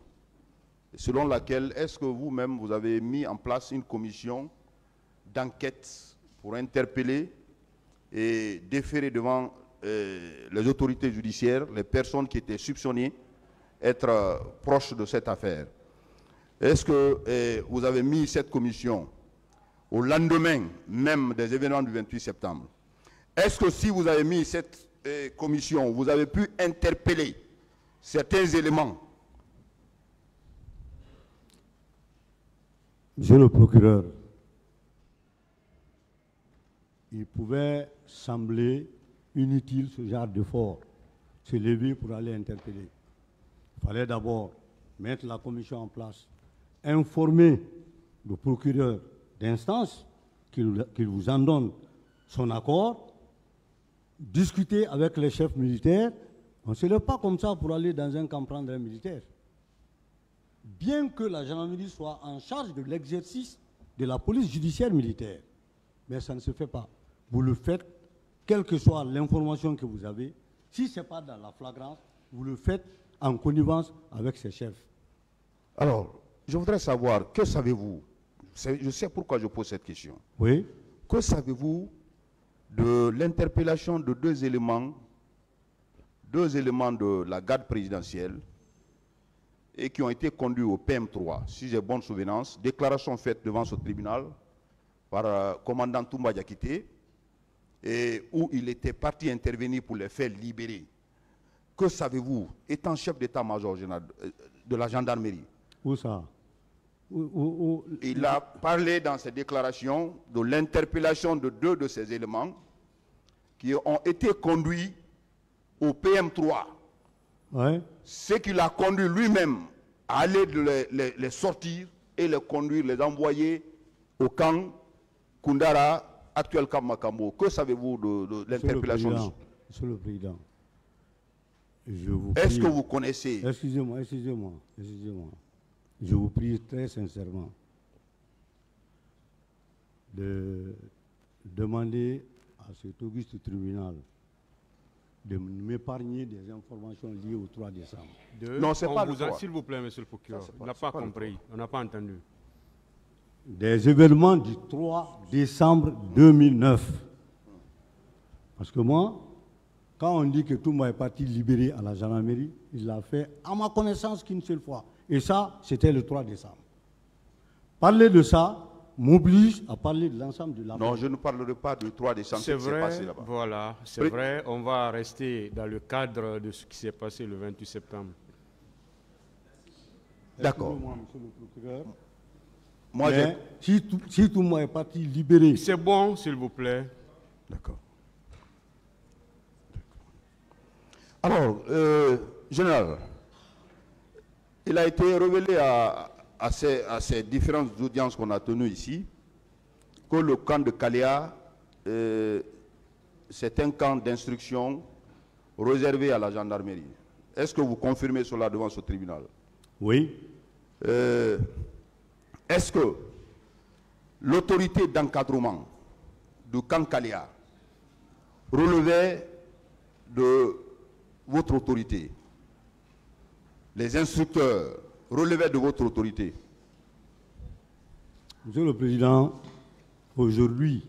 selon laquelle est-ce que vous-même, vous avez mis en place une commission d'enquête pour interpeller et déférer devant les autorités judiciaires les personnes qui étaient soupçonnées être proches de cette affaire. Est-ce que vous avez mis cette commission au lendemain même des événements du 28 septembre? Est-ce que si vous avez mis cette commission, vous avez pu interpeller certains éléments? Monsieur le procureur, il pouvait sembler inutile ce genre d'effort, se lever pour aller interpeller. Il fallait d'abord mettre la commission en place, informer le procureur d'instance qu'il vous en donne son accord, discuter avec les chefs militaires. On ne se lève pas comme ça pour aller dans un camp prendre un militaire. Bien que la gendarmerie soit en charge de l'exercice de la police judiciaire militaire, mais ça ne se fait pas. Vous le faites, quelle que soit l'information que vous avez, si ce n'est pas dans la flagrance, vous le faites en connivence avec ses chefs. Alors, je voudrais savoir, que savez-vous? Je sais pourquoi je pose cette question. Oui. Que savez-vous de l'interpellation de deux éléments de la garde présidentielle et qui ont été conduits au PM3, si j'ai bonne souvenance, déclaration faite devant ce tribunal par commandant Toumba Diakité, et où il était parti intervenir pour les faire libérer. Que savez-vous, étant chef d'état-major général de la gendarmerie? Où ça? Il a parlé dans ses déclarations de l'interpellation de deux de ces éléments qui ont été conduits au PM3. Ouais. Ce qui l'a conduit lui-même à aller les sortir et les conduire, les envoyer au camp Koundara, actuel camp Makambo. Que savez-vous de l'interpellation? Monsieur le Président, je vous prie. Est-ce que vous connaissez? Excusez-moi. Je vous prie très sincèrement de demander à cet auguste tribunal de m'épargner des informations liées au 3 décembre. Non, c'est pas le 3. S'il vous plaît, monsieur le procureur, on n'a pas compris, on n'a pas entendu. Des événements du 3 décembre 2009. Parce que moi, quand on dit que Toumba est parti libéré à la gendarmerie, il l'a fait à ma connaissance qu'une seule fois. Et ça, c'était le 3 décembre. Parler de ça m'oblige à parler de l'ensemble de la... Non, je ne parlerai pas du 3 décembre. C'est vrai, voilà, c'est vrai, on va rester dans le cadre de ce qui s'est passé le 28 septembre. D'accord. Monsieur le procureur. Moi, si Toumba est parti libéré... C'est bon, s'il vous plaît. D'accord. Alors, général, il a été révélé à ces différentes audiences qu'on a tenues ici que le camp de Kaléa, c'est un camp d'instruction réservé à la gendarmerie. Est-ce que vous confirmez cela devant ce tribunal? Oui. Est-ce que l'autorité d'encadrement du camp Kaléa relevait de votre autorité? Les instructeurs relevaient de votre autorité? Monsieur le Président, aujourd'hui,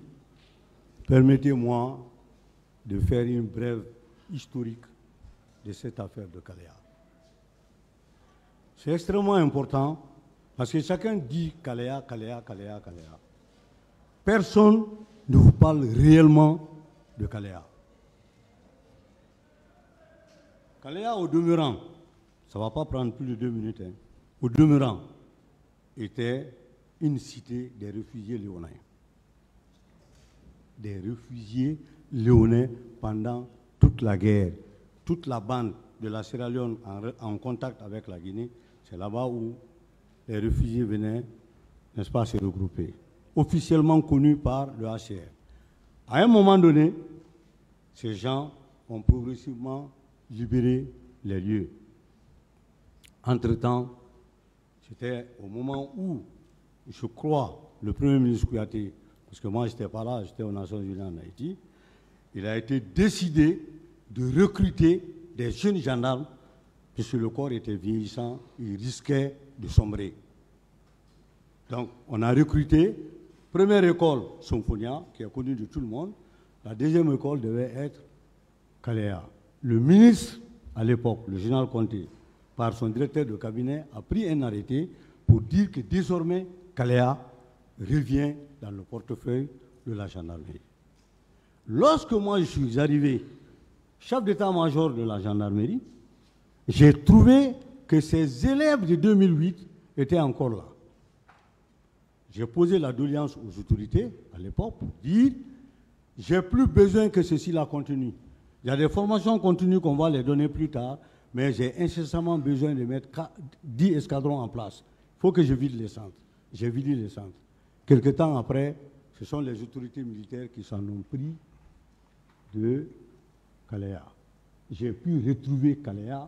permettez-moi de faire une brève historique de cette affaire de Kaléa. C'est extrêmement important parce que chacun dit Kaléa. Personne ne vous parle réellement de Kaléa. Kaléa, au demeurant, ça ne va pas prendre plus de 2 minutes, hein, au demeurant, était une cité des réfugiés léonins. Des réfugiés léonais pendant toute la guerre. Toute la bande de la Sierra Leone en contact avec la Guinée, C'est là-bas où les réfugiés venaient, n'est-ce pas, se regrouper. Officiellement connu par le HCR. À un moment donné, ces gens ont progressivement libéré les lieux. Entre-temps, c'était au moment où, je crois, le Premier ministre Kouyaté, parce que moi je n'étais pas là, j'étais aux Nations Unies en Haïti, il a été décidé de recruter des jeunes gendarmes, puisque le corps était vieillissant, il risquait de sombrer. Donc on a recruté, première école, Somphonia, qui est connue de tout le monde, la deuxième école devait être Kalea. Le ministre, à l'époque, le général Conté, par son directeur de cabinet, a pris un arrêté pour dire que désormais, Kalea revient dans le portefeuille de la gendarmerie. Lorsque moi je suis arrivé, chef d'état-major de la gendarmerie, j'ai trouvé que ces élèves de 2008 étaient encore là. J'ai posé la doléance aux autorités, à l'époque, pour dire « j'ai plus besoin que ceci-là continue ». Il y a des formations continues qu'on va les donner plus tard, mais j'ai incessamment besoin de mettre 10 escadrons en place. Il faut que je vide les centres. J'ai vidé les centres. Quelque temps après, ce sont les autorités militaires qui s'en ont pris de Kalea. J'ai pu retrouver Kalea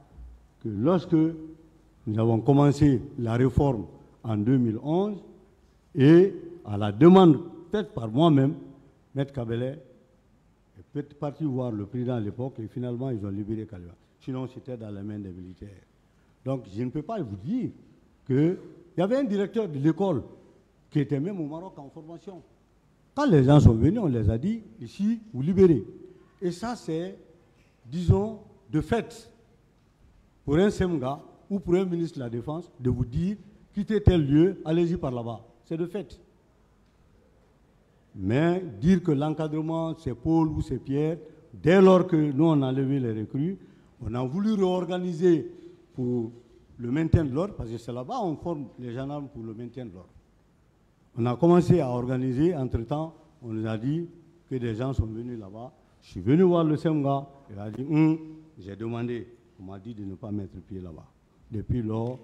que lorsque nous avons commencé la réforme en 2011 et à la demande faite par moi-même, M. Kabele est parti voir le président à l'époque et finalement ils ont libéré Kalea. Sinon c'était dans les mains des militaires. Donc je ne peux pas vous dire qu'il y avait un directeur de l'école qui était même au Maroc en formation. Quand les gens sont venus, on les a dit, ici, vous libérez. Et ça, c'est, disons, de fait, pour un SEMGA ou pour un ministre de la Défense, de vous dire, quittez tel lieu, allez-y par là-bas. C'est de fait. Mais dire que l'encadrement, c'est Paul ou c'est Pierre, dès lors que nous, on a levé les recrues, on a voulu réorganiser pour le maintien de l'ordre, parce que c'est là-bas qu'on forme les gendarmes pour le maintien de l'ordre. On a commencé à organiser, entre-temps, on nous a dit que des gens sont venus là-bas. Je suis venu voir le SEMGA, il a dit, j'ai demandé, on m'a dit de ne pas mettre le pied là-bas. Depuis lors,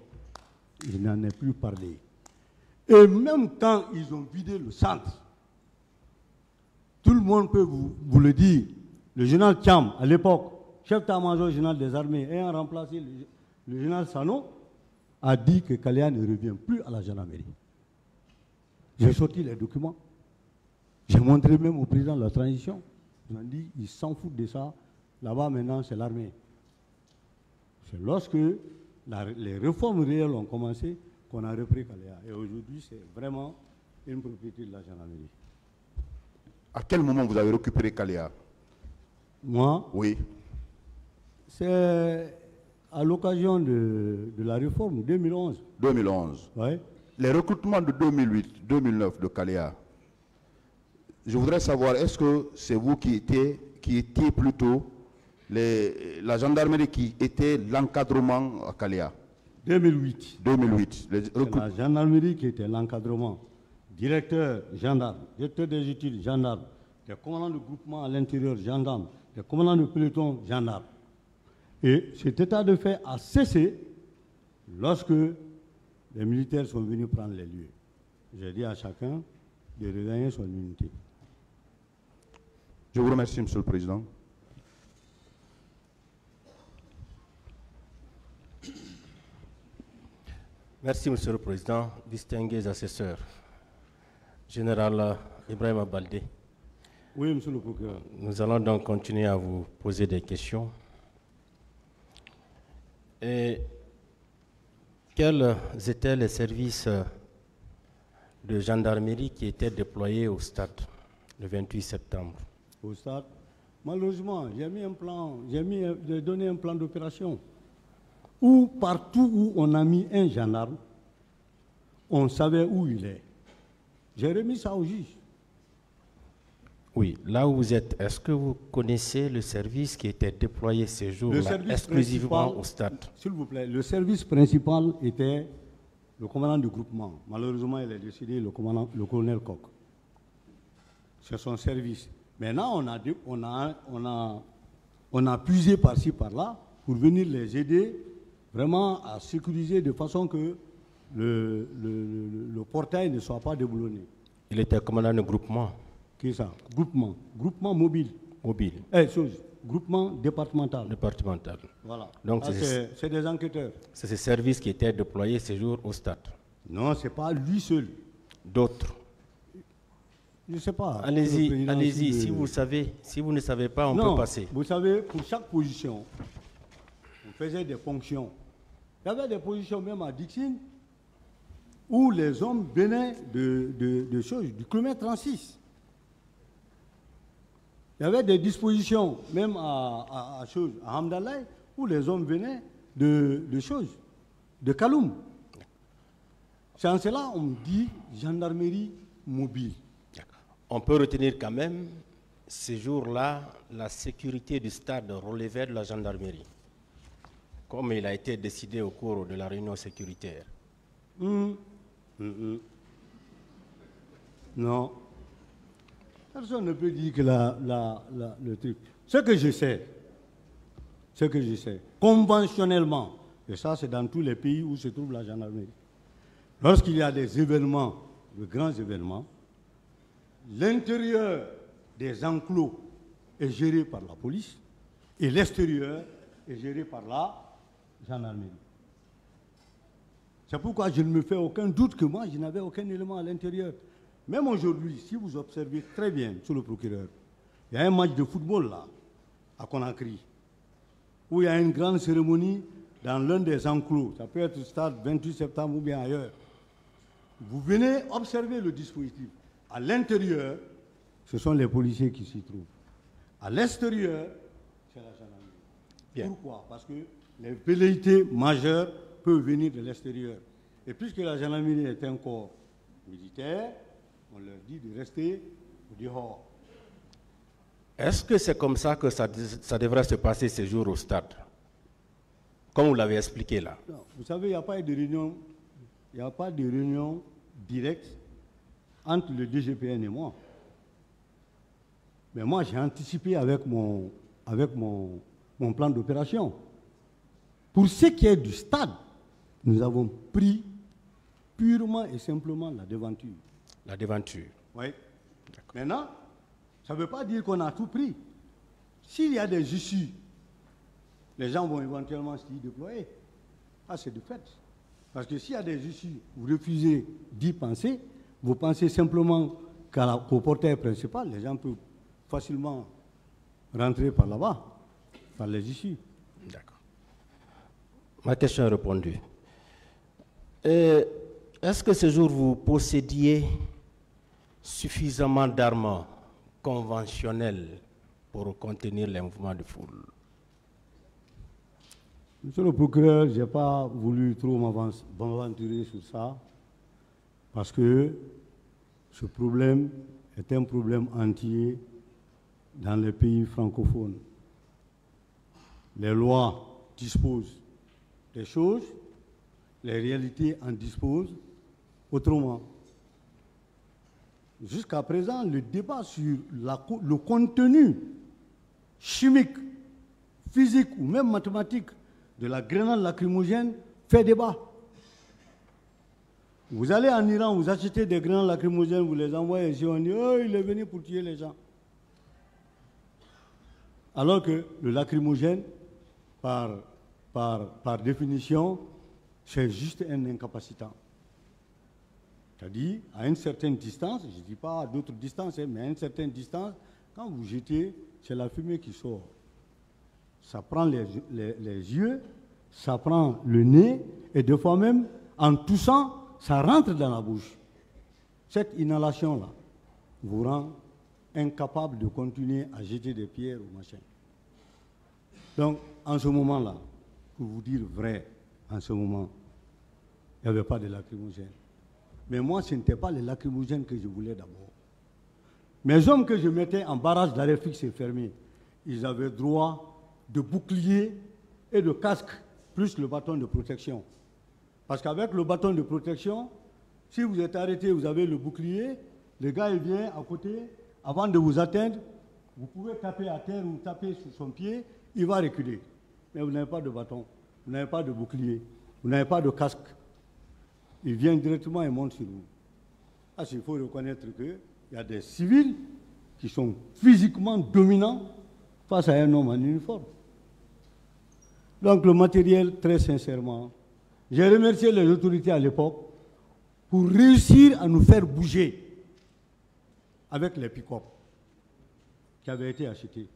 il n'en est plus parlé. Et même quand ils ont vidé le centre, tout le monde peut vous le dire, le général Thiam, à l'époque, chef d'état-major général des armées, ayant remplacé le général Sano, a dit que Kalea ne revient plus à la gendarmerie. J'ai sorti les documents. J'ai montré même au président de la transition. Ils ont dit, ils s'en foutent de ça. Là-bas, maintenant, c'est l'armée. C'est lorsque les réformes réelles ont commencé qu'on a repris Kalea. Et aujourd'hui, c'est vraiment une propriété de la gendarmerie. À quel moment vous avez récupéré Kalea? Moi? Oui. C'est à l'occasion de la réforme 2011. 2011. Oui. Les recrutements de 2008-2009 de Kalea, je voudrais savoir, est-ce que c'est vous qui étiez plutôt la gendarmerie qui était l'encadrement à Kalea? 2008. 2008. C'est la gendarmerie qui était l'encadrement. Directeur, gendarme, directeur des études, gendarme, les commandants de groupement à l'intérieur, gendarme, les commandants de peloton, gendarme. Et cet état de fait a cessé lorsque les militaires sont venus prendre les lieux. J'ai dit à chacun de regagner son unité. Je vous remercie, Monsieur le Président. Merci, Monsieur le Président. Distingués assesseurs. Général Ibrahim Baldé. Oui, Monsieur le Procureur. Nous allons donc continuer à vous poser des questions. Et quels étaient les services de gendarmerie qui étaient déployés au stade le 28 septembre? Au stade, malheureusement, j'ai donné un plan d'opération où partout où on a mis un gendarme, on savait où il est. J'ai remis ça au juge. Oui, là où vous êtes, est-ce que vous connaissez le service qui était déployé ces jours-là exclusivement au stade? S'il vous plaît, le service principal était le commandant du groupement. Malheureusement, il est décédé, le colonel Koch. C'est son service. Maintenant, on a puisé par-ci, par-là pour venir les aider vraiment à sécuriser de façon que le portail ne soit pas déboulonné. Il était commandant de groupement. Qui est ça? Groupement. Groupement mobile. Mobile. Groupement départemental. Départemental. Voilà. Donc c'est des enquêteurs. C'est ce service qui était déployé ce jour au stade. Non, ce n'est pas lui seul. D'autres. Je ne sais pas. Allez-y, allez-y. Si vous savez, si vous ne savez pas, on peut passer. Vous savez, pour chaque position, on faisait des fonctions. Il y avait des positions même à Dixine où les hommes venaient de choses, du kilomètre 36. Il y avait des dispositions, même à Hamdallah, où les hommes venaient de choses, de Kaloum. C'est en cela on dit gendarmerie mobile. On peut retenir quand même, ces jours-là, la sécurité du stade relevait de la gendarmerie, comme il a été décidé au cours de la réunion sécuritaire. Non. Personne ne peut dire que le truc. Ce que je sais, conventionnellement, et ça c'est dans tous les pays où se trouve la gendarmerie, lorsqu'il y a des événements, de grands événements, l'intérieur des enclos est géré par la police et l'extérieur est géré par la gendarmerie. C'est pourquoi je ne me fais aucun doute que moi, je n'avais aucun élément à l'intérieur. Même aujourd'hui, si vous observez très bien, sur le procureur, il y a un match de football là, à Conakry, où il y a une grande cérémonie dans l'un des enclos. Ça peut être le stade 28 septembre ou bien ailleurs. Vous venez observer le dispositif. À l'intérieur, ce sont les policiers qui s'y trouvent. À l'extérieur, c'est la gendarmerie. Bien. Pourquoi? Parce que les velléités majeures peuvent venir de l'extérieur. Et puisque la gendarmerie est un corps militaire, on leur dit de rester dehors. Est-ce que c'est comme ça que ça devrait se passer ce jour au stade? Comme vous l'avez expliqué là. Non, vous savez, il n'y a pas de réunion directe entre le DGPN et moi. Mais moi, j'ai anticipé avec mon plan d'opération. Pour ce qui est du stade, nous avons pris purement et simplement la devanture. La devanture. Oui. Maintenant, ça ne veut pas dire qu'on a tout pris. S'il y a des issues, les gens vont éventuellement s'y déployer. Ah, c'est de fait. Parce que s'il y a des issues, vous refusez d'y penser, vous pensez simplement qu'au portail principal, les gens peuvent facilement rentrer par là-bas, par les issues. D'accord. Ma question est répondue. Est-ce que ce jour vous possédiez suffisamment d'armes conventionnelles pour contenir les mouvements de foule? Monsieur le procureur, je n'ai pas voulu trop m'aventurer sur ça parce que ce problème est un problème entier dans les pays francophones. Les lois disposent des choses, les réalités en disposent autrement. Jusqu'à présent, le débat sur le contenu chimique, physique ou même mathématique de la grenade lacrymogène fait débat. Vous allez en Iran, vous achetez des grenades lacrymogènes, vous les envoyez ici, on dit « Oh, il est venu pour tuer les gens ». Alors que le lacrymogène, par définition, c'est juste un incapacitant. C'est-à-dire, à une certaine distance, je ne dis pas à d'autres distances, mais à une certaine distance, quand vous jetez, c'est la fumée qui sort. Ça prend les yeux, ça prend le nez, et des fois même, en toussant, ça rentre dans la bouche. Cette inhalation-là vous rend incapable de continuer à jeter des pierres ou machin. Donc, en ce moment-là, pour vous dire vrai, en ce moment, il n'y avait pas de lacrymogène. Mais moi, ce n'était pas les lacrymogènes que je voulais d'abord. Mes hommes que je mettais en barrage d'arrêt fixe et fermé, ils avaient droit de bouclier et de casque, plus le bâton de protection. Parce qu'avec le bâton de protection, si vous êtes arrêté, vous avez le bouclier, le gars il vient à côté, avant de vous atteindre, vous pouvez taper à terre ou taper sur son pied, il va reculer. Mais vous n'avez pas de bâton. vous n'avez pas de bouclier, vous n'avez pas de casque. Il vient directement et monte sur vous. Ah, il faut reconnaître qu'il y a des civils qui sont physiquement dominants face à un homme en uniforme. Donc le matériel, très sincèrement, j'ai remercié les autorités à l'époque pour réussir à nous faire bouger avec les pick-up qui avaient été achetés.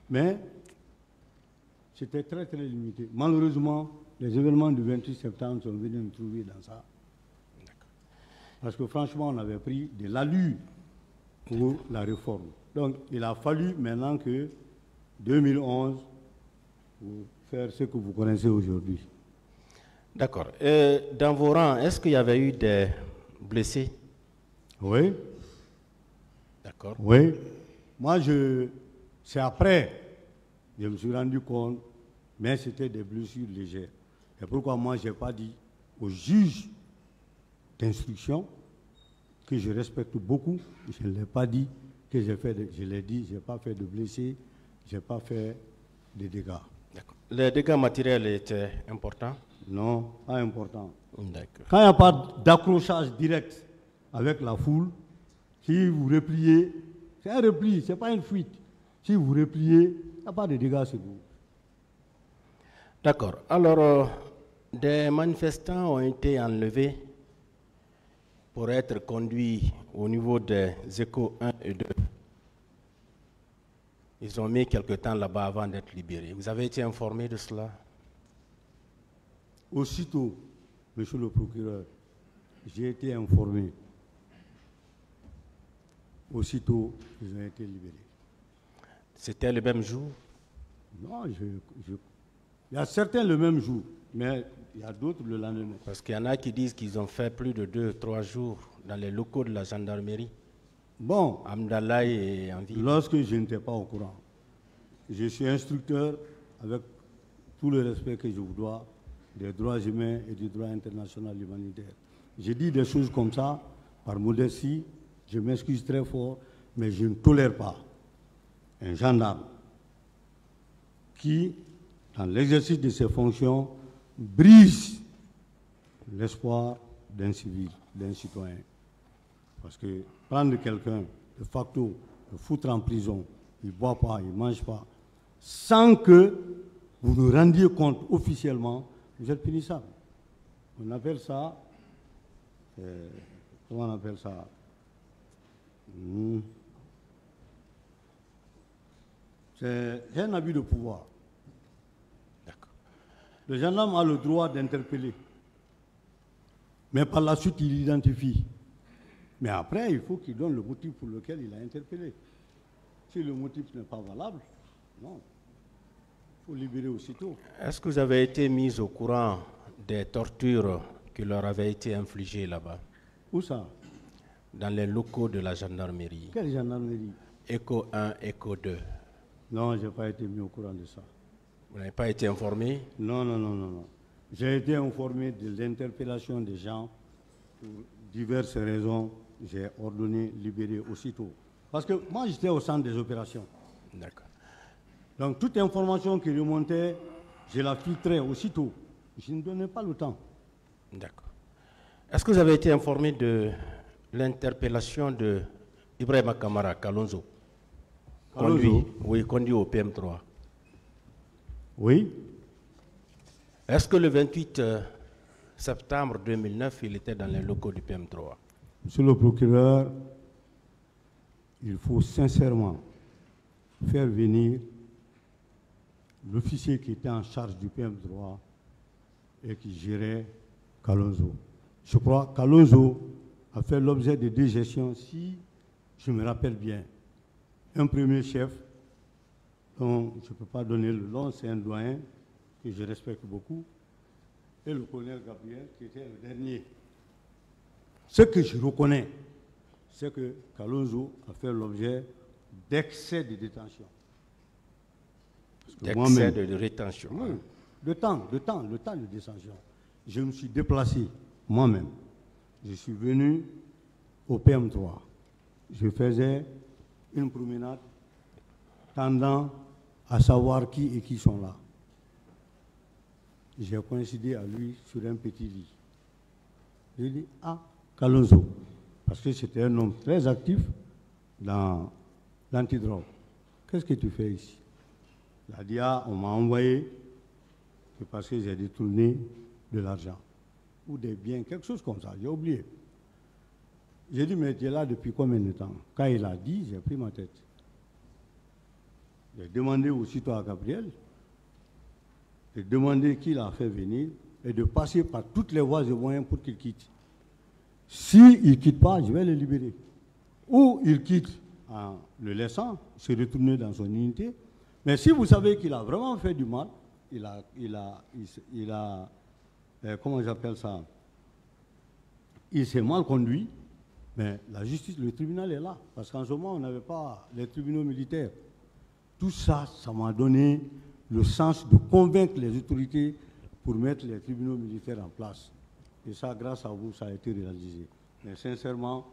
Mais c'était très très limité. Malheureusement, les événements du 28 septembre sont venus nous trouver dans ça. Parce que franchement, on avait pris de l'allure pour la réforme. Donc il a fallu maintenant que 2011 pour faire ce que vous connaissez aujourd'hui. D'accord. Dans vos rangs, est-ce qu'il y avait eu des blessés? Oui. D'accord. Oui. Moi, c'est après, je me suis rendu compte, mais c'était des blessures légères. Et pourquoi moi, je n'ai pas dit au juge d'instruction, que je respecte beaucoup, je ne l'ai pas dit, que je l'ai dit, je n'ai pas fait de blessés, je n'ai pas fait de dégâts. Les dégâts matériels étaient importants? Non, pas importants. D'accord. Quand il n'y a pas d'accrochage direct avec la foule, si vous repliez, c'est un repli, ce n'est pas une fuite. Si vous repliez, il n'y a pas de dégâts sur vous. D'accord. Alors, des manifestants ont été enlevés pour être conduits au niveau des échos 1 et 2. Ils ont mis quelque temps là-bas avant d'être libérés. Vous avez été informé de cela? Aussitôt, monsieur le procureur, j'ai été informé. Aussitôt, ils ont été libérés. C'était le même jour? Non, il y a certains le même jour, mais il y a d'autres le lendemain. Parce qu'il y en a qui disent qu'ils ont fait plus de 2-3 jours dans les locaux de la gendarmerie. Bon, Amdallah et en ville. Lorsque je n'étais pas au courant, je suis instructeur avec tout le respect que je vous dois des droits humains et du droit international humanitaire. J'ai dit des choses comme ça par modestie, je m'excuse très fort, mais je ne tolère pas un gendarme qui, dans l'exercice de ses fonctions, brise l'espoir d'un civil, d'un citoyen. Parce que prendre quelqu'un, de facto, le foutre en prison, il ne boit pas, il ne mange pas, sans que vous nous rendiez compte officiellement, vous êtes punissable. On appelle ça, comment on appelle ça? C'est un abus de pouvoir. Le gendarme a le droit d'interpeller. Mais par la suite, il identifie. Mais après, il faut qu'il donne le motif pour lequel il a interpellé. Si le motif n'est pas valable, non. Il faut libérer aussitôt. Est-ce que vous avez été mis au courant des tortures qui leur avaient été infligées là-bas? Où ça? Dans les locaux de la gendarmerie. Quelle gendarmerie? Écho 1, Écho 2. Non, je n'ai pas été mis au courant de ça. Vous n'avez pas été informé? Non, non, non, non, non. J'ai été informé de l'interpellation des gens pour diverses raisons. J'ai ordonné libérer aussitôt. Parce que moi, j'étais au centre des opérations. D'accord. Donc, toute information qui remontait, je la filtrais aussitôt. Je ne donnais pas le temps. D'accord. Est-ce que vous avez été informé de l'interpellation de Ibrahima Kamara Kalonzo? Conduit au PM3. Oui. Est-ce que le 28 septembre 2009, il était dans les locaux du PM3? Monsieur le procureur, il faut sincèrement faire venir l'officier qui était en charge du PM3 et qui gérait Kalonzo. Je crois que Kalonzo a fait l'objet de deux gestions, si je me rappelle bien. Un premier chef, dont je ne peux pas donner le nom, c'est un doyen que je respecte beaucoup, et le colonel Gabriel, qui était le dernier. Ce que je reconnais, c'est que Kalonzo a fait l'objet d'excès de détention. D'excès de rétention. Oui, le temps de détention. Je me suis déplacé moi-même. Je suis venu au PM3. Je faisais une promenade tendant à savoir qui et qui sont là. j'ai coïncidé à lui sur un petit lit. J'ai dit, ah, Kalonzo, parce que c'était un homme très actif dans l'antidrogue. Qu'est-ce que tu fais ici? Il a dit, ah, on m'a envoyé, c'est parce que j'ai détourné de l'argent ou des biens, quelque chose comme ça, j'ai oublié. J'ai dit, mais tu es là depuis combien de temps? Quand il a dit, j'ai pris ma tête. J'ai demandé aussitôt à Gabriel, j'ai demandé qui l'a fait venir et de passer par toutes les voies et moyens pour qu'il quitte. S'il ne quitte pas, je vais le libérer. Ou il quitte en le laissant se retourner dans son unité. Mais si vous savez qu'il a vraiment fait du mal, comment j'appelle ça? Il s'est mal conduit, mais la justice, le tribunal est là. Parce qu'en ce moment, on n'avait pas les tribunaux militaires. Tout ça, ça m'a donné le sens de convaincre les autorités pour mettre les tribunaux militaires en place. Et ça, grâce à vous, ça a été réalisé. Mais sincèrement,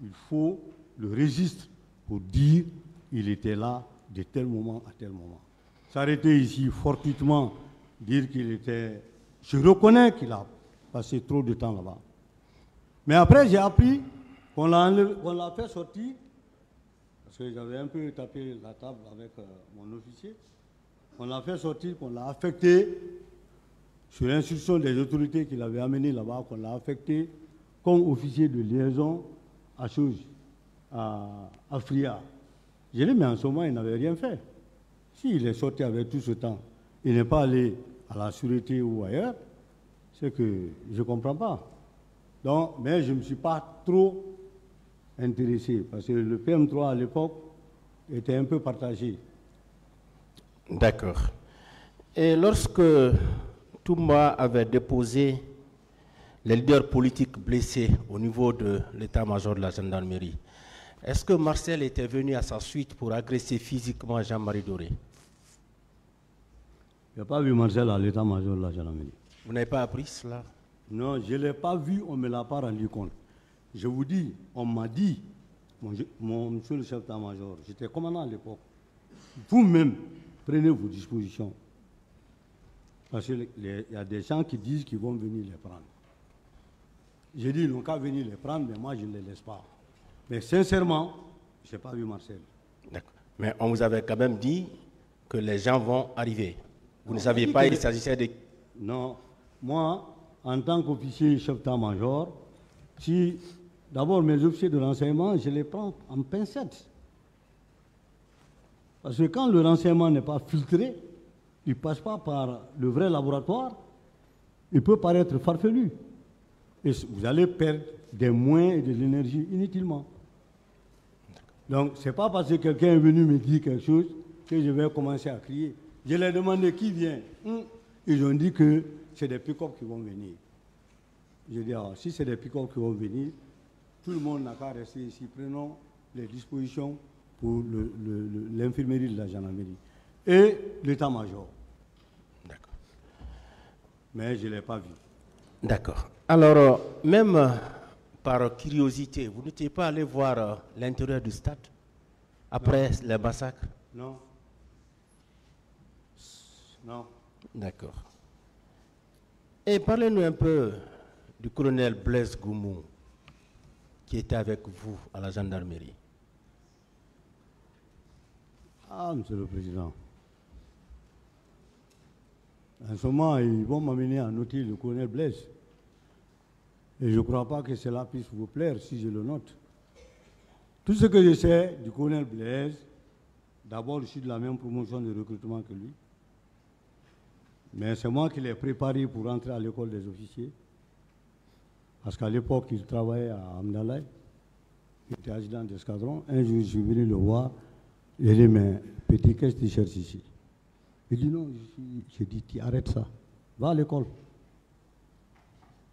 il faut le registre pour dire qu'il était là de tel moment à tel moment. S'arrêter ici fortuitement, dire qu'il était... Je reconnais qu'il a passé trop de temps là-bas. Mais après, j'ai appris qu'on l'a fait sortir, parce que j'avais un peu tapé la table avec mon officier. On l'a fait sortir, qu'on l'a affecté, sur l'instruction des autorités qu'il avait amené là-bas, qu'on l'a affecté comme officier de liaison à Chouj, à Fria. J'ai dit, mais en ce moment, il n'avait rien fait. S'il est sorti avec tout ce temps, il n'est pas allé à la sûreté ou ailleurs, c'est que je ne comprends pas. Donc, mais je ne me suis pas trop intéressé, parce que le PM3 à l'époque était un peu partagé. D'accord. Et lorsque Toumba avait déposé les leaders politiques blessés au niveau de l'état-major de la gendarmerie, est-ce que Marcel était venu à sa suite pour agresser physiquement Jean-Marie Doré? Je n'ai pas vu Marcel à l'état-major de la gendarmerie. Vous n'avez pas appris cela? Non, je ne l'ai pas vu, on ne me l'a pas rendu compte. Je vous dis, on m'a dit, mon monsieur le chef d'état-major, j'étais commandant à l'époque, vous-même, prenez vos dispositions. Parce qu'il y a des gens qui disent qu'ils vont venir les prendre. J'ai dit, ils n'ont qu'à venir les prendre, mais moi, je ne les laisse pas. Mais sincèrement, je n'ai pas vu Marcel. D'accord. Mais on vous avait quand même dit que les gens vont arriver. Vous ne saviez pas, il s'agissait de... Non. Moi, en tant qu'officier chef d'état-major, si d'abord mes officiers de renseignement, je les prends en pincette. Parce que quand le renseignement n'est pas filtré, il ne passe pas par le vrai laboratoire, il peut paraître farfelu. Et vous allez perdre des moyens et de l'énergie inutilement. Donc, ce n'est pas parce que quelqu'un est venu me dire quelque chose que je vais commencer à crier. Je leur ai demandé qui vient. Ils ont dit que c'est des pick-up qui vont venir. Je dis, ah, si c'est des pick-up qui vont venir, tout le monde n'a qu'à rester ici. Prenons les dispositions pour l'infirmerie de la gendarmerie et l'état-major. D'accord. Mais je ne l'ai pas vu. D'accord. Alors, même par curiosité, vous n'étiez pas allé voir l'intérieur du stade après les massacres? Non. Non. D'accord. Et parlez-nous un peu du colonel Blaise Goumou qui était avec vous à la gendarmerie. Ah, monsieur le président. En ce moment, ils vont m'amener à noter le colonel Blaise. Et je ne crois pas que cela puisse vous plaire si je le note. Tout ce que je sais du colonel Blaise, d'abord, je suis de la même promotion de recrutement que lui. Mais c'est moi qui l'ai préparé pour entrer à l'école des officiers. Parce qu'à l'époque, il travaillait à Amdalaï. Il était adjudant d'escadron. Un jour, je suis venu le voir. Il a dit, mais petit, qu'est-ce que tu cherches ici? Il dit, non, j'ai dit, tu arrêtes ça. Va à l'école.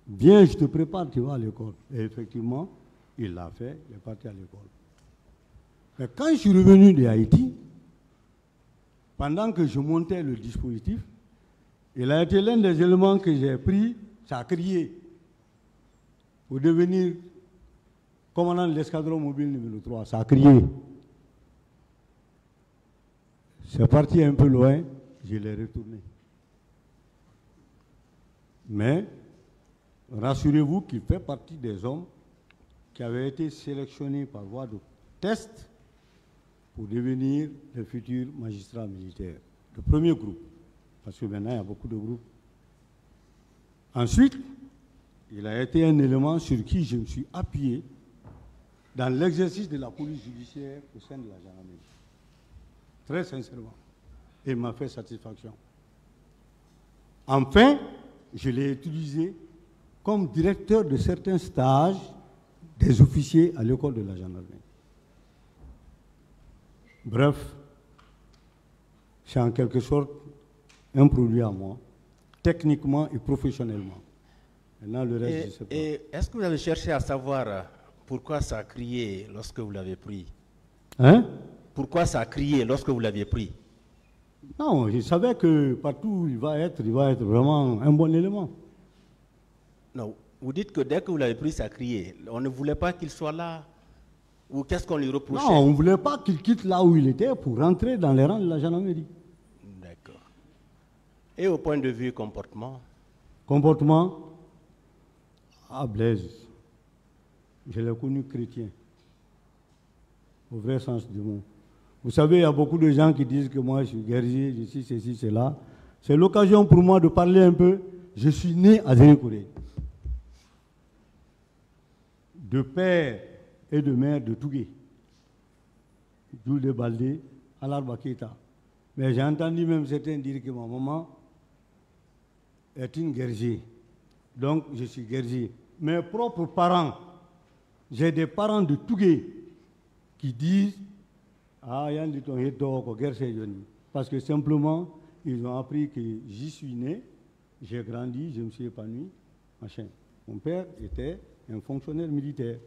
Viens, je te prépare, tu vas à l'école. Et effectivement, il l'a fait, il est parti à l'école. Mais quand je suis revenu de Haïti, pendant que je montais le dispositif, il a été l'un des éléments que j'ai pris, ça a crié, pour devenir commandant de l'escadron mobile numéro 3. Ça a crié. C'est parti un peu loin, je l'ai retourné. Mais rassurez-vous qu'il fait partie des hommes qui avaient été sélectionnés par voie de test pour devenir les futurs magistrats militaires. Le premier groupe, parce que maintenant il y a beaucoup de groupes. Ensuite, il a été un élément sur qui je me suis appuyé dans l'exercice de la police judiciaire au sein de la gendarmerie. Très sincèrement. Et il m'a fait satisfaction. Enfin, je l'ai utilisé comme directeur de certains stages des officiers à l'école de la gendarmerie. Bref, c'est en quelque sorte un produit à moi, techniquement et professionnellement. Maintenant, le reste, je ne sais pas. Et est-ce que vous avez cherché à savoir pourquoi ça a crié lorsque vous l'avez pris? Hein? Pourquoi ça a crié lorsque vous l'aviez pris? Non, je savais que partout où il va être vraiment un bon élément. Non, vous dites que dès que vous l'avez pris, ça a crié. On ne voulait pas qu'il soit là? Ou qu'est-ce qu'on lui reprochait? Non, on ne voulait pas qu'il quitte là où il était pour rentrer dans les rangs de la gendarmerie. D'accord. Et au point de vue comportement? Comportement? Ah, Blaise, je l'ai connu chrétien, au vrai sens du mot. Vous savez, il y a beaucoup de gens qui disent que moi je suis guerrier, je suis ceci, cela. C'est l'occasion pour moi de parler un peu. Je suis né à Zénékouré. De père et de mère de Tougué. Jules de Baldé, Alarba Keita. Mais j'ai entendu même certains dire que ma maman est une guerrier. Donc je suis guerrier. Mes propres parents, j'ai des parents de Tougué qui disent ah, parce que simplement, ils ont appris que j'y suis né, j'ai grandi, je me suis épanoui, machin. Mon père était un fonctionnaire militaire.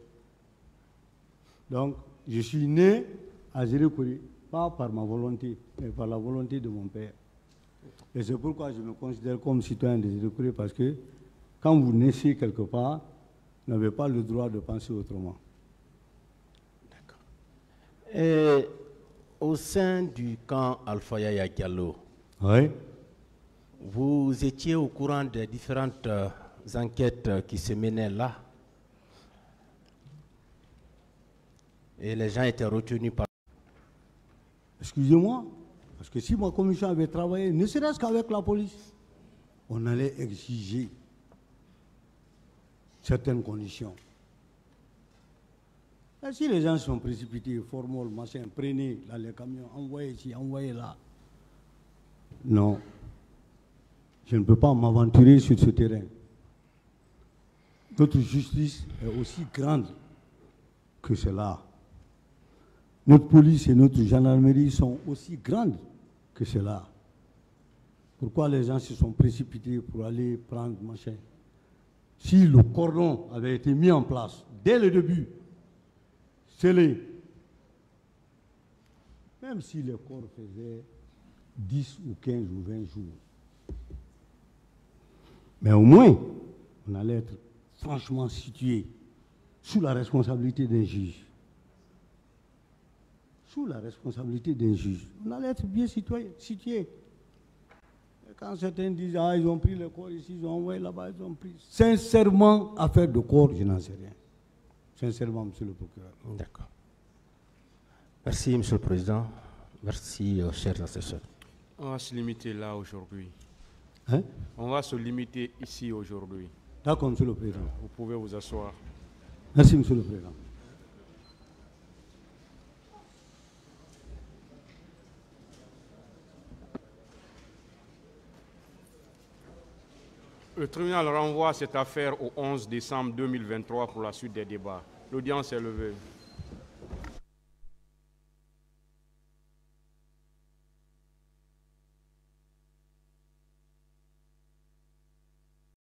Donc, je suis né à Zérékouré, pas par ma volonté, mais par la volonté de mon père. Et c'est pourquoi je me considère comme citoyen de Zérékouré, parce que quand vous naissez quelque part, vous n'avez pas le droit de penser autrement. D'accord. Et au sein du camp Alpha Yaya Diallo, oui. Vous étiez au courant des différentes enquêtes qui se menaient là, et les gens étaient retenus par... Excusez-moi, parce que si ma commission avait travaillé, ne serait-ce qu'avec la police, on allait exiger certaines conditions. Et si les gens sont précipités, formol, machin, prenez dans les camions, envoyez ici, envoyez là. Non, je ne peux pas m'aventurer sur ce terrain. Notre justice est aussi grande que cela. Notre police et notre gendarmerie sont aussi grandes que cela. Pourquoi les gens se sont précipités pour aller prendre machin? Si le cordon avait été mis en place dès le début, scellé, même si les corps faisaient 10 ou 15 ou 20 jours, mais au moins, on allait être franchement situé sous la responsabilité d'un juge. Sous la responsabilité d'un juge. On allait être bien situé. Et quand certains disent, ah, ils ont pris le corps ici, ils ont envoyé là-bas, ils ont pris. Sincèrement, affaire de corps, je n'en sais rien. Sincèrement, monsieur le procureur. D'accord. Merci, monsieur le président. Merci, chers assesseurs. On va se limiter là aujourd'hui. Hein? On va se limiter ici aujourd'hui. D'accord, monsieur le président. Vous pouvez vous asseoir. Merci, monsieur le président. Le tribunal renvoie cette affaire au 11 décembre 2023 pour la suite des débats. L'audience est levée.